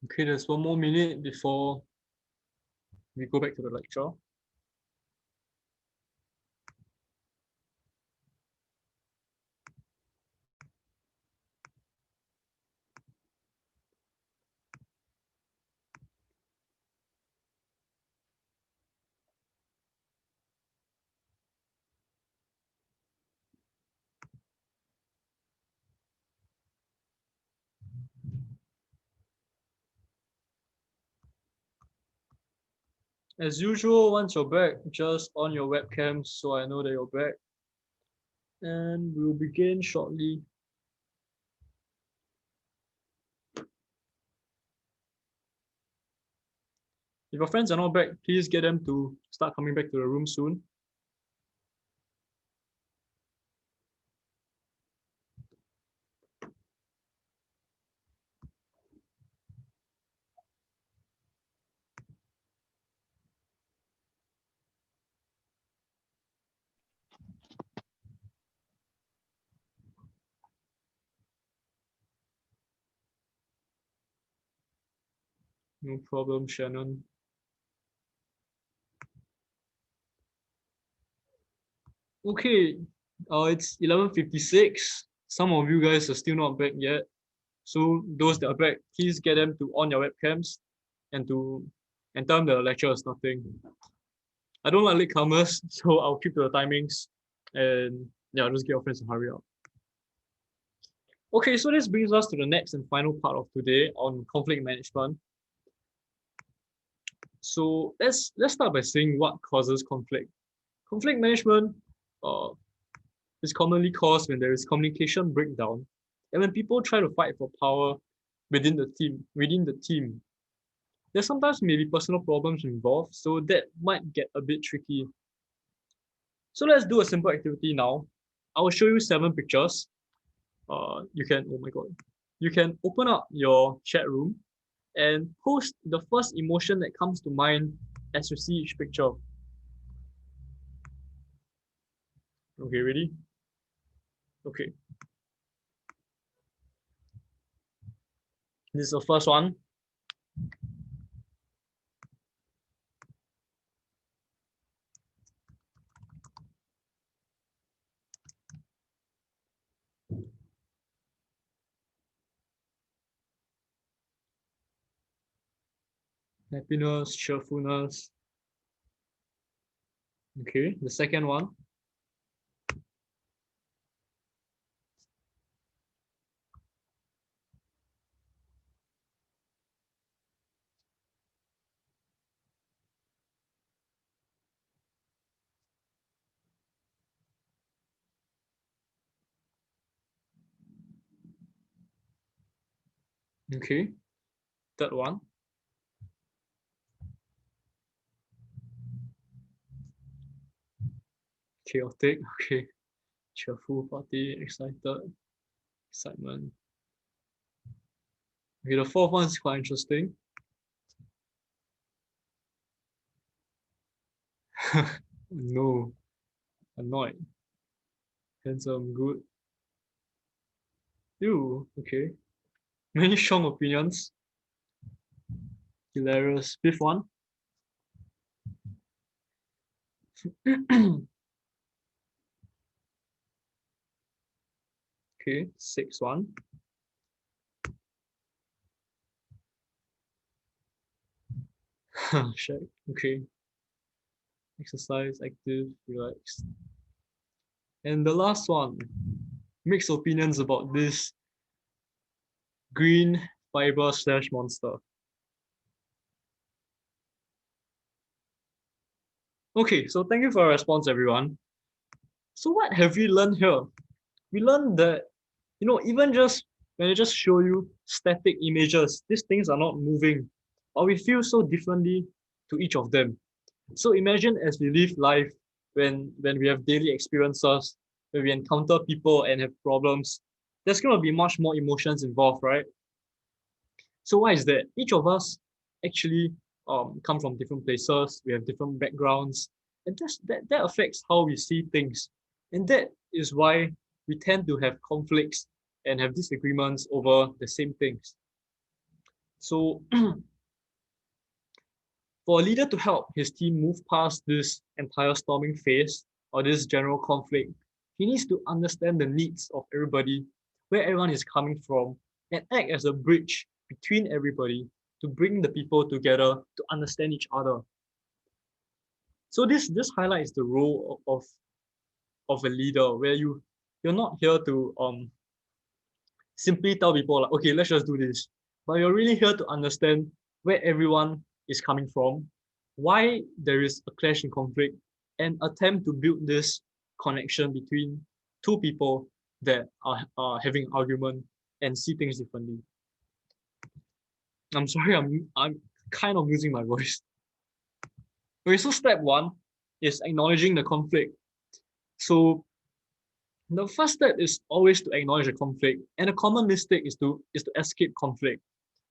Okay, there's 1 more minute before we go back to the lecture. As usual, once you're back, just on your webcam so I know that you're back. And we'll begin shortly. If your friends are not back, please get them to start coming back to the room soon. No problem, Shannon. Okay, it's 11:56. Some of you guys are still not back yet. So those that are back, please get them to on your webcams and tell them the lecture is starting. I don't like latecomers, so I'll keep to the timings and yeah, just get your friends to hurry up. Okay, so this brings us to the next and final part of today on conflict management. So let's start by saying what causes conflict. Conflict management is commonly caused when there is communication breakdown and when people try to fight for power within the team. There sometimes may be personal problems involved, so that might get a bit tricky. So let's do a simple activity now. I will show you 7 pictures. You can open up your chat room and post the first emotion that comes to mind as you see each picture. Okay, ready? Okay. This is the first one. Happiness, cheerfulness. Okay, the second one. Okay, third one. Chaotic, okay. Cheerful, party, excitement. Okay, the fourth one is quite interesting. No, annoyed. Handsome, good. Ew, okay. Many strong opinions. Hilarious. Fifth one. Okay, sixth one. Check. Okay. Exercise, active, relaxed. And the last one, mixed opinions about this green fiber slash monster. Okay, so thank you for your response, everyone. So what have we learned here? We learned that, even just when I just show you static images, these things are not moving, or we feel so differently to each of them. So imagine as we live life, when we have daily experiences, when we encounter people and have problems, there's going to be much more emotions involved, right? So why is that? Each of us actually come from different places, we have different backgrounds, and that affects how we see things. And that is why we tend to have conflicts and have disagreements over the same things. So for a leader to help his team move past this entire storming phase or this general conflict, he needs to understand the needs of everybody, where everyone is coming from, and act as a bridge between everybody to bring the people together to understand each other. So this highlights the role of a leader, where you're not here to simply tell people like, okay, let's just do this, but you're really here to understand where everyone is coming from, why there is a clash in conflict, and attempt to build this connection between two people that are having an argument and see things differently. I'm sorry, I'm kind of losing my voice. Okay, so step one is acknowledging the conflict. So the first step is always to acknowledge the conflict, and a common mistake is to escape conflict.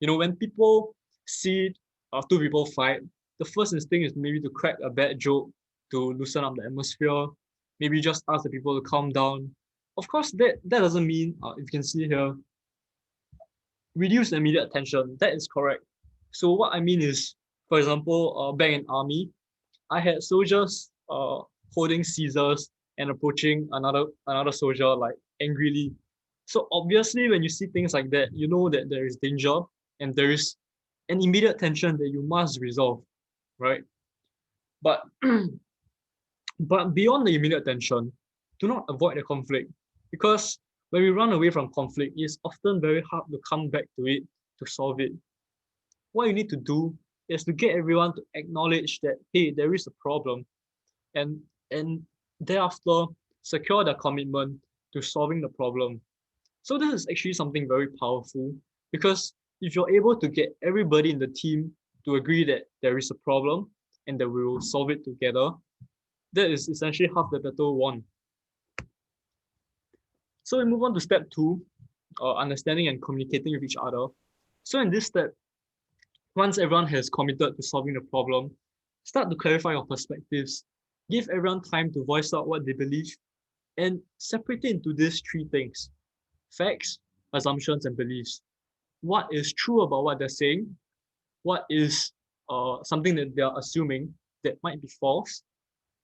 When people see two people fight, the first instinct is maybe to crack a bad joke to loosen up the atmosphere, maybe just ask the people to calm down. Of course, that doesn't mean, if you can see here, reduce immediate tension. That is correct. So what I mean is, for example, back in army, I had soldiers holding scissors and approaching another soldier like angrily. So obviously, when you see things like that, you know that there is danger and there is an immediate tension that you must resolve, right? But but beyond the immediate tension, do not avoid the conflict, because when we run away from conflict, it's often very hard to come back to it to solve it. What you need to do is to get everyone to acknowledge that, hey, there is a problem, and thereafter secure their commitment to solving the problem. So this is actually something very powerful, because if you're able to get everybody in the team to agree that there is a problem and that we will solve it together, that is essentially half the battle won. So we move on to step two, understanding and communicating with each other. So in this step, once everyone has committed to solving the problem, start to clarify your perspectives. Give everyone time to voice out what they believe, and separate it into these three things: facts, assumptions, and beliefs. What is true about what they're saying? What is something that they're assuming that might be false?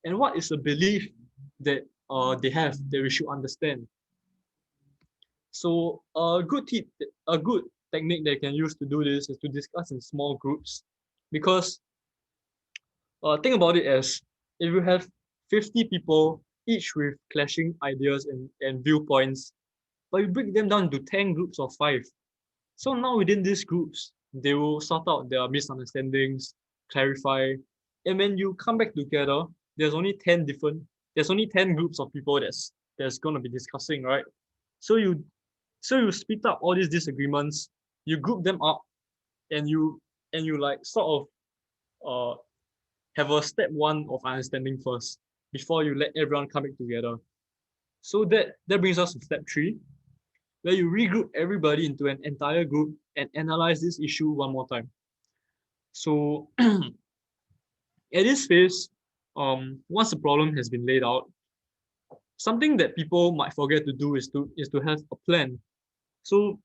And what is a belief that they have that we should understand? So a good technique that you can use to do this is to discuss in small groups, because think about it as, if you have 50 people, each with clashing ideas and viewpoints, but you break them down into 10 groups of 5. So now within these groups, they will sort out their misunderstandings, clarify, and when you come back together, there's only 10 groups of people that's gonna be discussing, right? So you split up all these disagreements, you group them up, and you like sort of have a step one of understanding first before you let everyone come back together. So that brings us to step 3, where you regroup everybody into an entire group and analyze this issue one more time. So at this phase, once the problem has been laid out, something that people might forget to do is to have a plan. So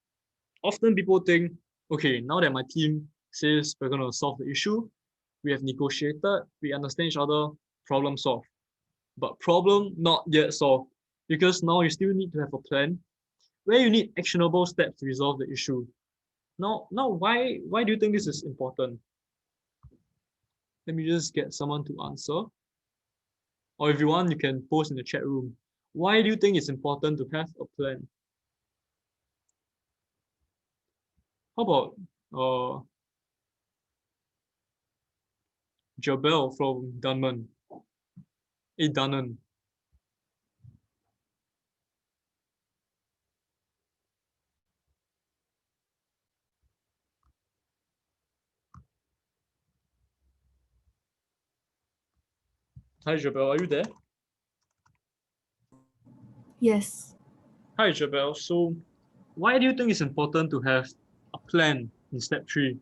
often people think, okay, now that my team says we're going to solve the issue, we have negotiated, we understand each other, problem solved. But problem not yet solved, because now you still need to have a plan where you need actionable steps to resolve the issue. Now why do you think this is important? Let me just get someone to answer. Or if you want, you can post in the chat room. Why do you think it's important to have a plan? How about Jabel from Dunman? Hey, Dunman. Hi, Jabel, are you there? Yes. Hi, Jabel. So why do you think it's important to have a plan in step 3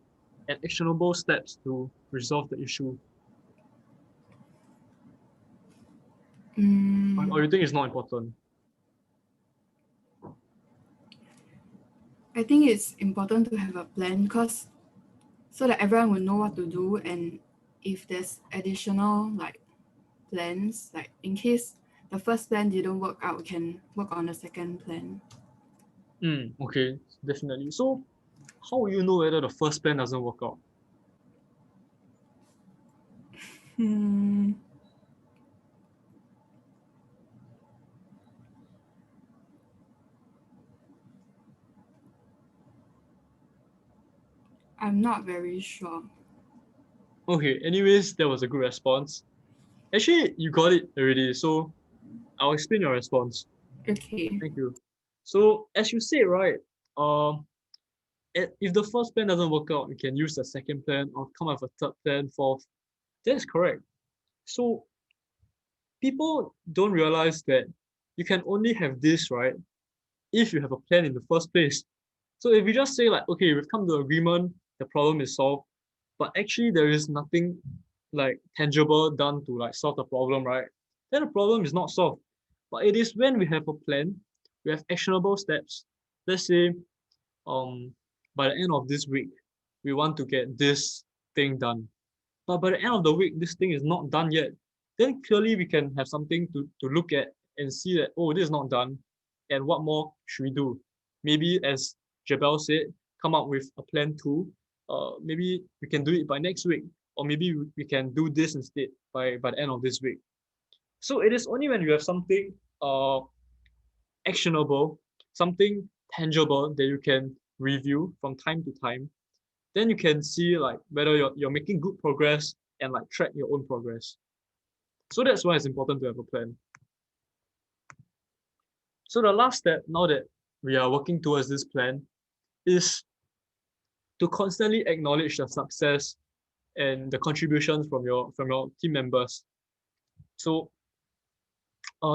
and actionable steps to resolve the issue? Or you think it's not important? I think it's important to have a plan, because so that everyone will know what to do, and if there's additional like plans, like in case the first plan didn't work out, we can work on the second plan. Okay, definitely. So how will you know whether the first plan doesn't work out? I'm not very sure. Okay, anyways, that was a good response. Actually, you got it already, so I'll explain your response. Okay. Thank you. So as you said, right, if the first plan doesn't work out, you can use the second plan or come up with a third plan, fourth. That is correct. So people don't realize that you can only have this, right, if you have a plan in the first place. So if you just say like, okay, we've come to agreement, the problem is solved, but actually there is nothing like tangible done to like solve the problem, right? Then the problem is not solved. But it is when we have a plan, we have actionable steps. Let's say, by the end of this week, we want to get this thing done. But by the end of the week, this thing is not done yet. Then clearly we can have something to look at and see that, oh, this is not done. And what more should we do? Maybe as Jabel said, come up with a plan two. Maybe we can do it by next week, or maybe we can do this instead by the end of this week. So it is only when you have something actionable, something tangible that you can review from time to time, then you can see like whether you're making good progress and like track your own progress. So that's why it's important to have a plan. So the last step, now that we are working towards this plan, is to constantly acknowledge the success and the contributions from your team members. So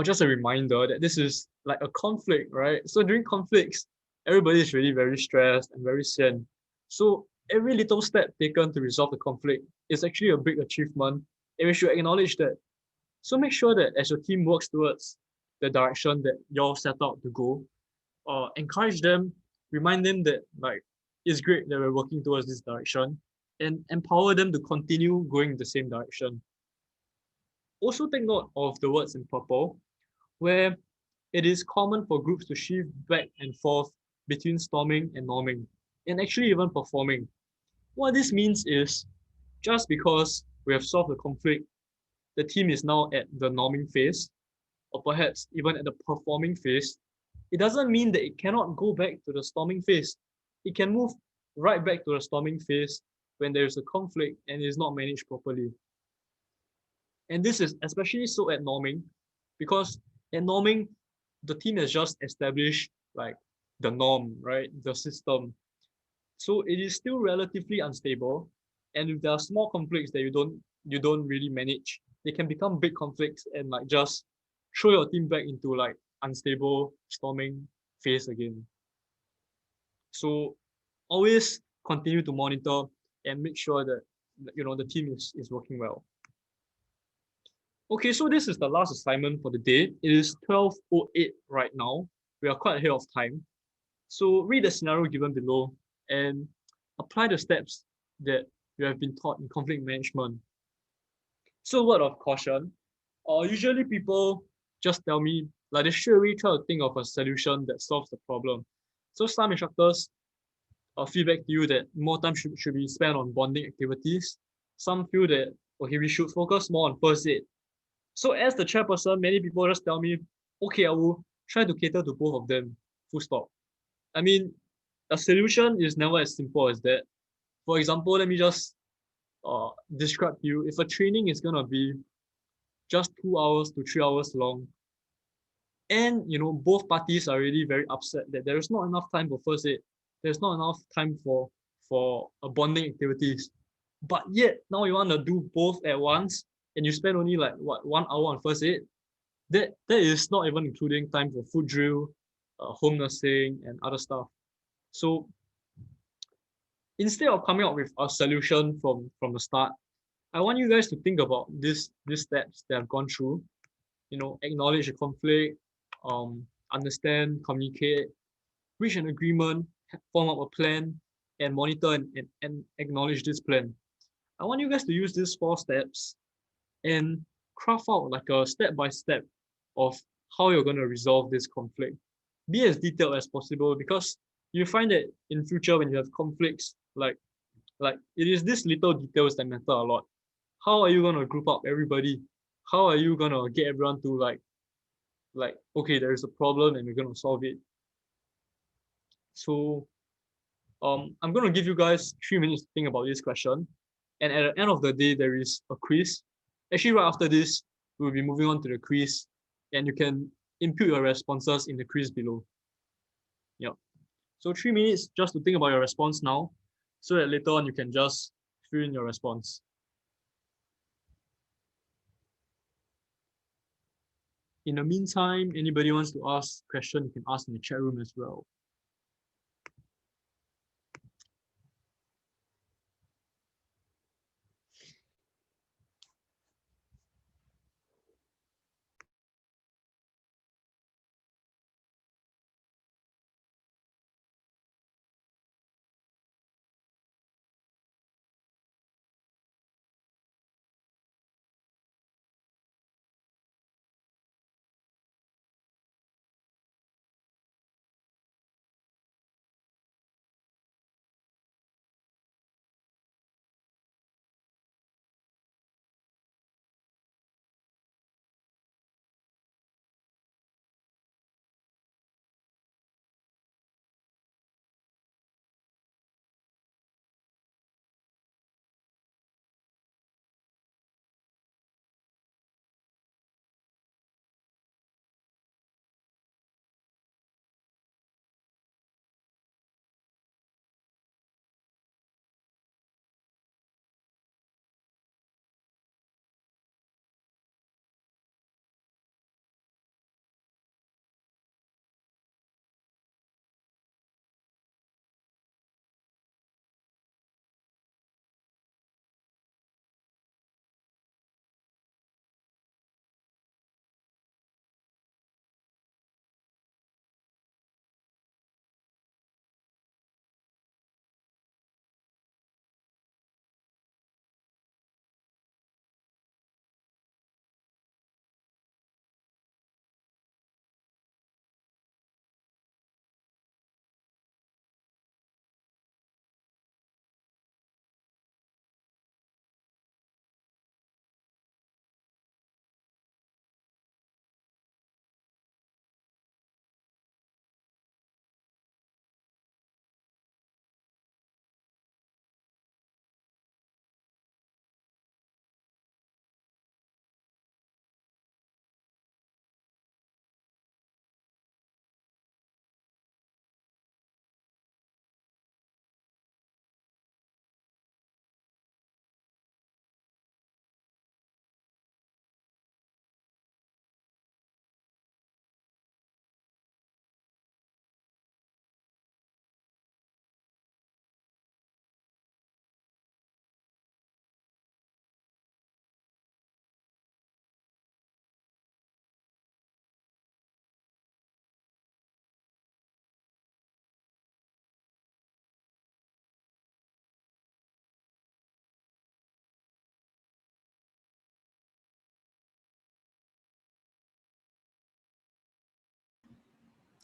just a reminder that this is like a conflict, right? So during conflicts, everybody is really very stressed and very sad. So every little step taken to resolve the conflict is actually a big achievement, and we should acknowledge that. So make sure that as your team works towards the direction that you're set out to go, encourage them, remind them that like it's great that we're working towards this direction, and empower them to continue going in the same direction. Also take note of the words in purple, where it is common for groups to shift back and forth between storming and norming, and actually even performing. What this means is, just because we have solved the conflict, the team is now at the norming phase, or perhaps even at the performing phase, it doesn't mean that it cannot go back to the storming phase. It can move right back to the storming phase when there's a conflict and is not managed properly. And this is especially so at norming, because at norming, the team has just established like the norm, right? The system. So it is still relatively unstable. And if there are small conflicts that you don't really manage, they can become big conflicts and like just throw your team back into like unstable storming phase again. So always continue to monitor and make sure that the team is working well. Okay, so this is the last assignment for the day. It is 12:08 right now. We are quite ahead of time. So read the scenario given below and apply the steps that you have been taught in conflict management. So word of caution, usually people just tell me, like they straight away try to think of a solution that solves the problem. So some instructors feedback to you that more time should be spent on bonding activities. Some feel that, okay, we should focus more on first aid. So as the chairperson, many people just tell me, okay, I will try to cater to both of them, full stop. I mean, a solution is never as simple as that. For example, let me just describe to you, if a training is going to be just 2 hours to 3 hours long, and both parties are really very upset that there is not enough time for first aid, there's not enough time for bonding activities, but yet now you want to do both at once, and you spend only like what 1 hour on first aid, that is not even including time for food drill, home nursing, and other stuff. So instead of coming up with a solution from the start, I want you guys to think about these steps that I've gone through. Acknowledge the conflict, understand, communicate, reach an agreement, form up a plan, and monitor and acknowledge this plan. I want you guys to use these 4 steps and craft out like a step-by-step of how you're going to resolve this conflict. Be as detailed as possible, because you find that in future when you have conflicts, like it is these little details that matter a lot. How are you going to group up everybody? How are you going to get everyone to like, okay, there is a problem and we're going to solve it? So I'm going to give you guys 3 minutes to think about this question. And at the end of the day, there is a quiz. Actually, right after this, we'll be moving on to the quiz, and you can input your responses in the quiz below. Yeah. So 3 minutes just to think about your response now, so that later on you can just fill in your response. In the meantime, anybody wants to ask question, you can ask in the chat room as well.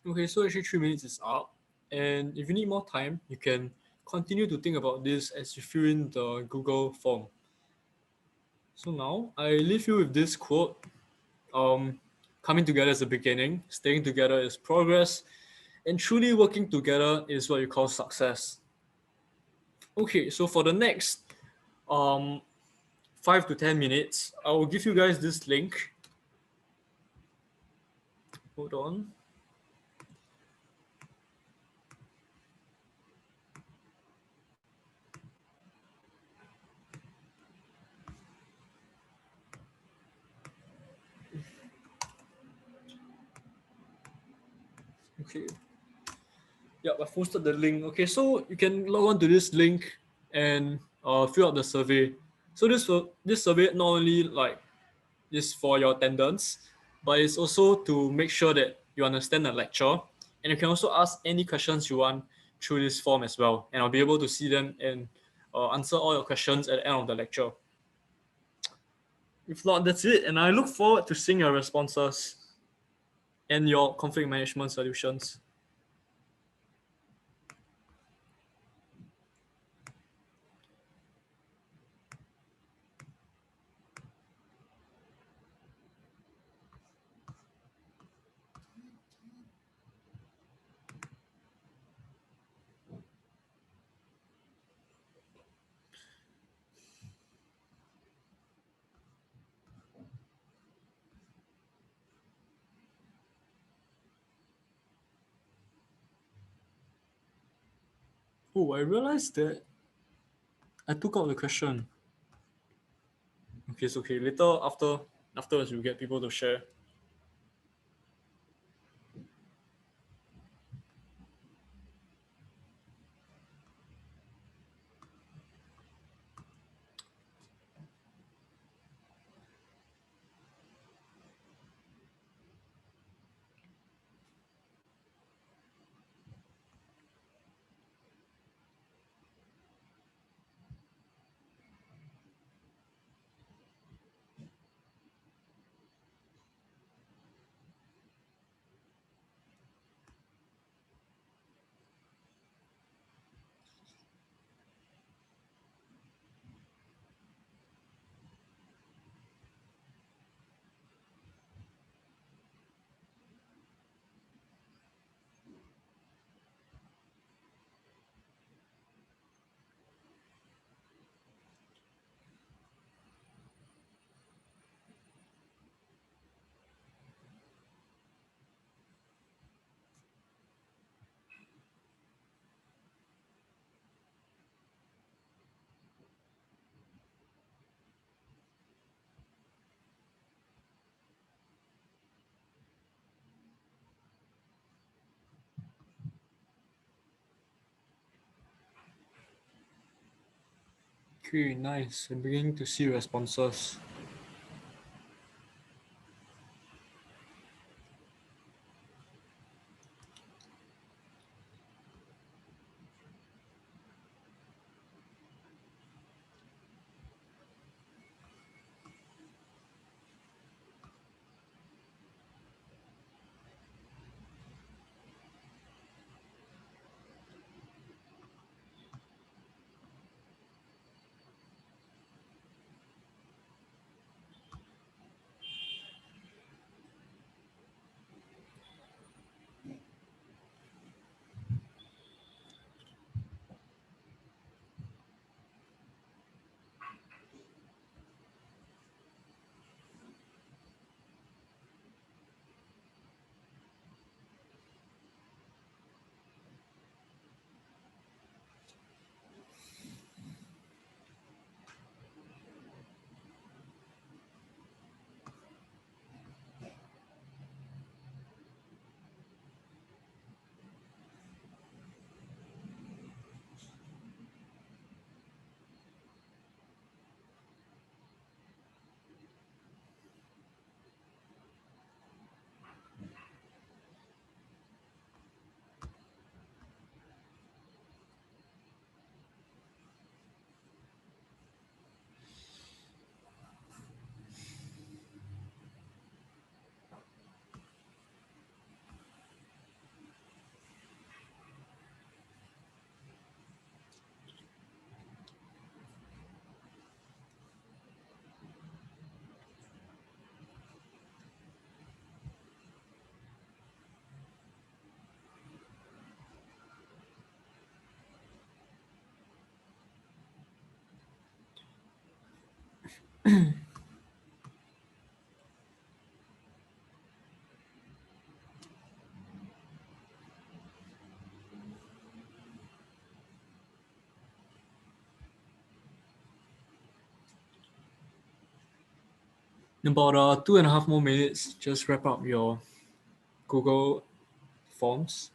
Okay, so actually 3 minutes is up. And if you need more time, you can continue to think about this as you fill in the Google form. So now I leave you with this quote. Coming together is the beginning, staying together is progress, and truly working together is what you call success. Okay, so for the next um 5 to 10 minutes, I will give you guys this link. Hold on. Okay. Yeah, I posted the link. Okay, so you can log on to this link and fill out the survey. So this survey not only like is for your attendance, but it's also to make sure that you understand the lecture, and you can also ask any questions you want through this form as well, and I'll be able to see them and answer all your questions at the end of the lecture. If not, that's it, and I look forward to seeing your responses and your conflict management solutions. Oh, I realized that I took out the question. Okay, it's okay. Later, afterwards, we'll get people to share. Okay, nice. I'm beginning to see responses. In about 2.5 more minutes, just wrap up your Google Forms.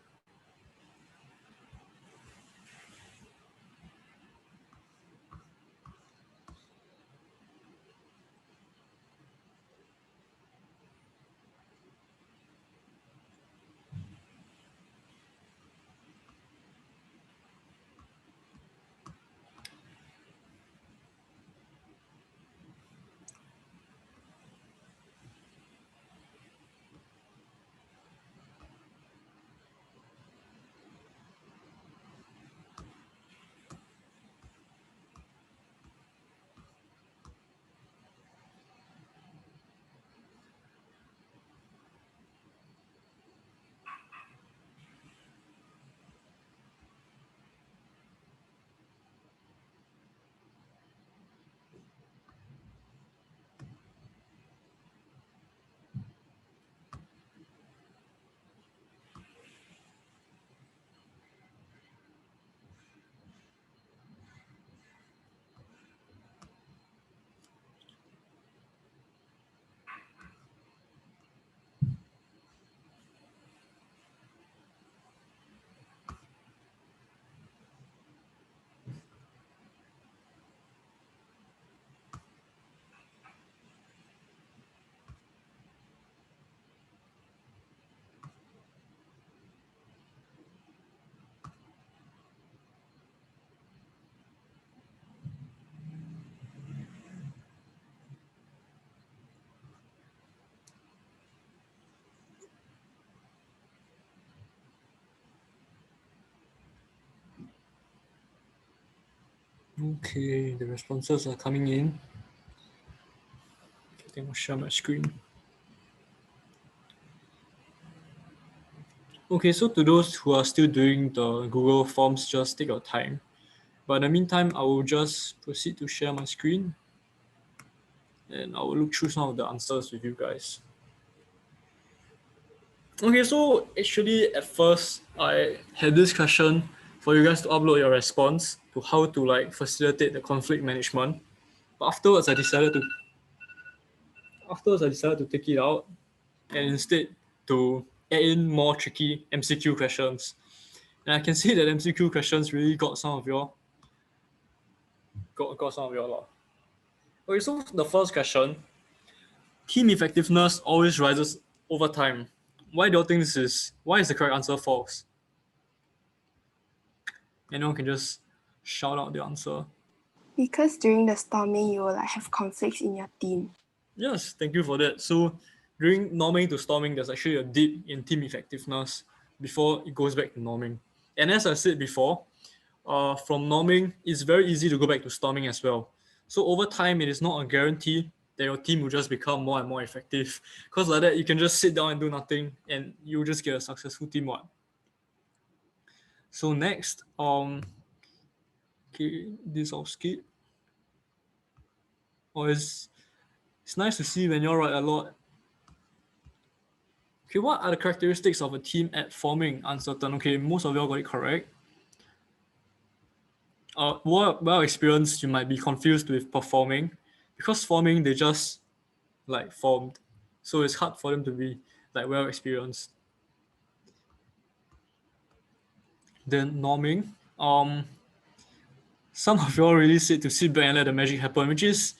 Okay, the responses are coming in. I think I'll share my screen. Okay, so to those who are still doing the Google Forms, just take your time. But in the meantime, I will just proceed to share my screen and I will look through some of the answers with you guys. Okay, so actually at first I had this question for you guys to upload your response to how to like facilitate the conflict management. But afterwards I decided to take it out and instead to add in more tricky MCQ questions. And I can see that MCQ questions really got some of your got some of your lot. Okay, so the first question, team effectiveness always rises over time. Why do you think why is the correct answer false? Anyone can just shout out the answer. Because during the storming, you will like have conflicts in your team. Yes, thank you for that. So during norming to storming, there's actually a dip in team effectiveness before it goes back to norming. And as I said before, from norming, it's very easy to go back to storming as well. So over time, it is not a guarantee that your team will just become more and more effective. Because like that, you can just sit down and do nothing, and you just get a successful team. So next, okay, this I'll skip. It's nice to see when you all write a lot. Okay, what are the characteristics of a team at forming? Uncertain. Okay, most of y'all got it correct. Well experienced, you might be confused with performing, because forming they just like formed, so it's hard for them to be like well experienced. Then norming, some of y'all really said to sit back and let the magic happen, which is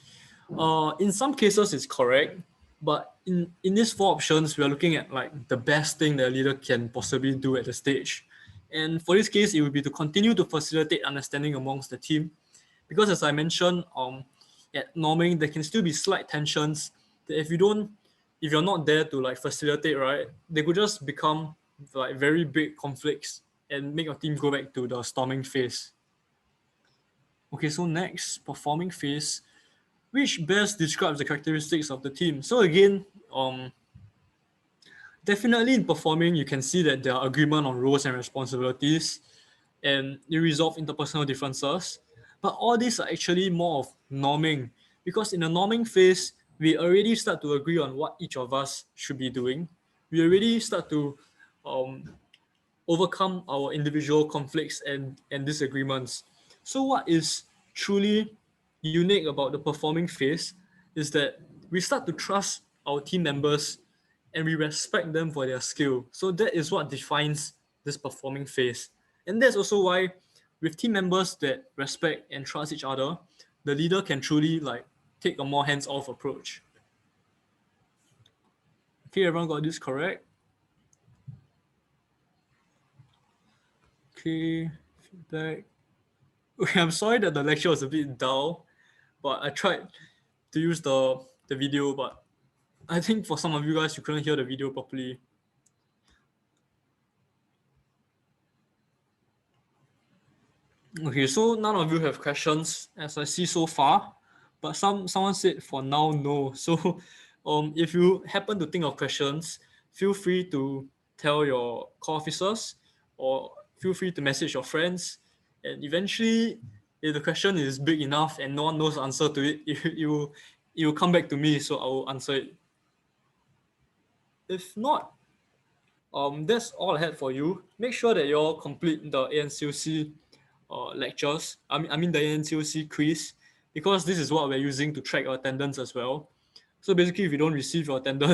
in some cases it's correct, but in these four options we are looking at like the best thing that a leader can possibly do at the stage. And for this case, it would be to continue to facilitate understanding amongst the team, because as I mentioned, at norming there can still be slight tensions that if you're not there to like facilitate, right, they could just become like very big conflicts and make your team go back to the storming phase. Okay, so next, performing phase, which best describes the characteristics of the team. So again, definitely in performing, you can see that there are agreement on roles and responsibilities, and you resolve interpersonal differences. But all these are actually more of norming, because in the norming phase, we already start to agree on what each of us should be doing. We already start to overcome our individual conflicts and disagreements. So what is truly unique about the performing phase is that we start to trust our team members and we respect them for their skill. So that is what defines this performing phase. And that's also why with team members that respect and trust each other, the leader can truly like take a more hands-off approach. Okay, everyone got this correct? Okay, feedback. Okay, I'm sorry that the lecture was a bit dull, but I tried to use the video, but I think for some of you guys, you couldn't hear the video properly. Okay, so none of you have questions as I see so far, but someone said for now no. So if you happen to think of questions, feel free to tell your core officers or feel free to message your friends, and eventually if the question is big enough and no one knows the answer to it, it will come back to me, so I will answer it. If not, that's all I had for you. Make sure that you all complete the ANCOC lectures. I mean the ANCOC quiz, because this is what we're using to track your attendance as well. So basically, if you don't receive your attendance,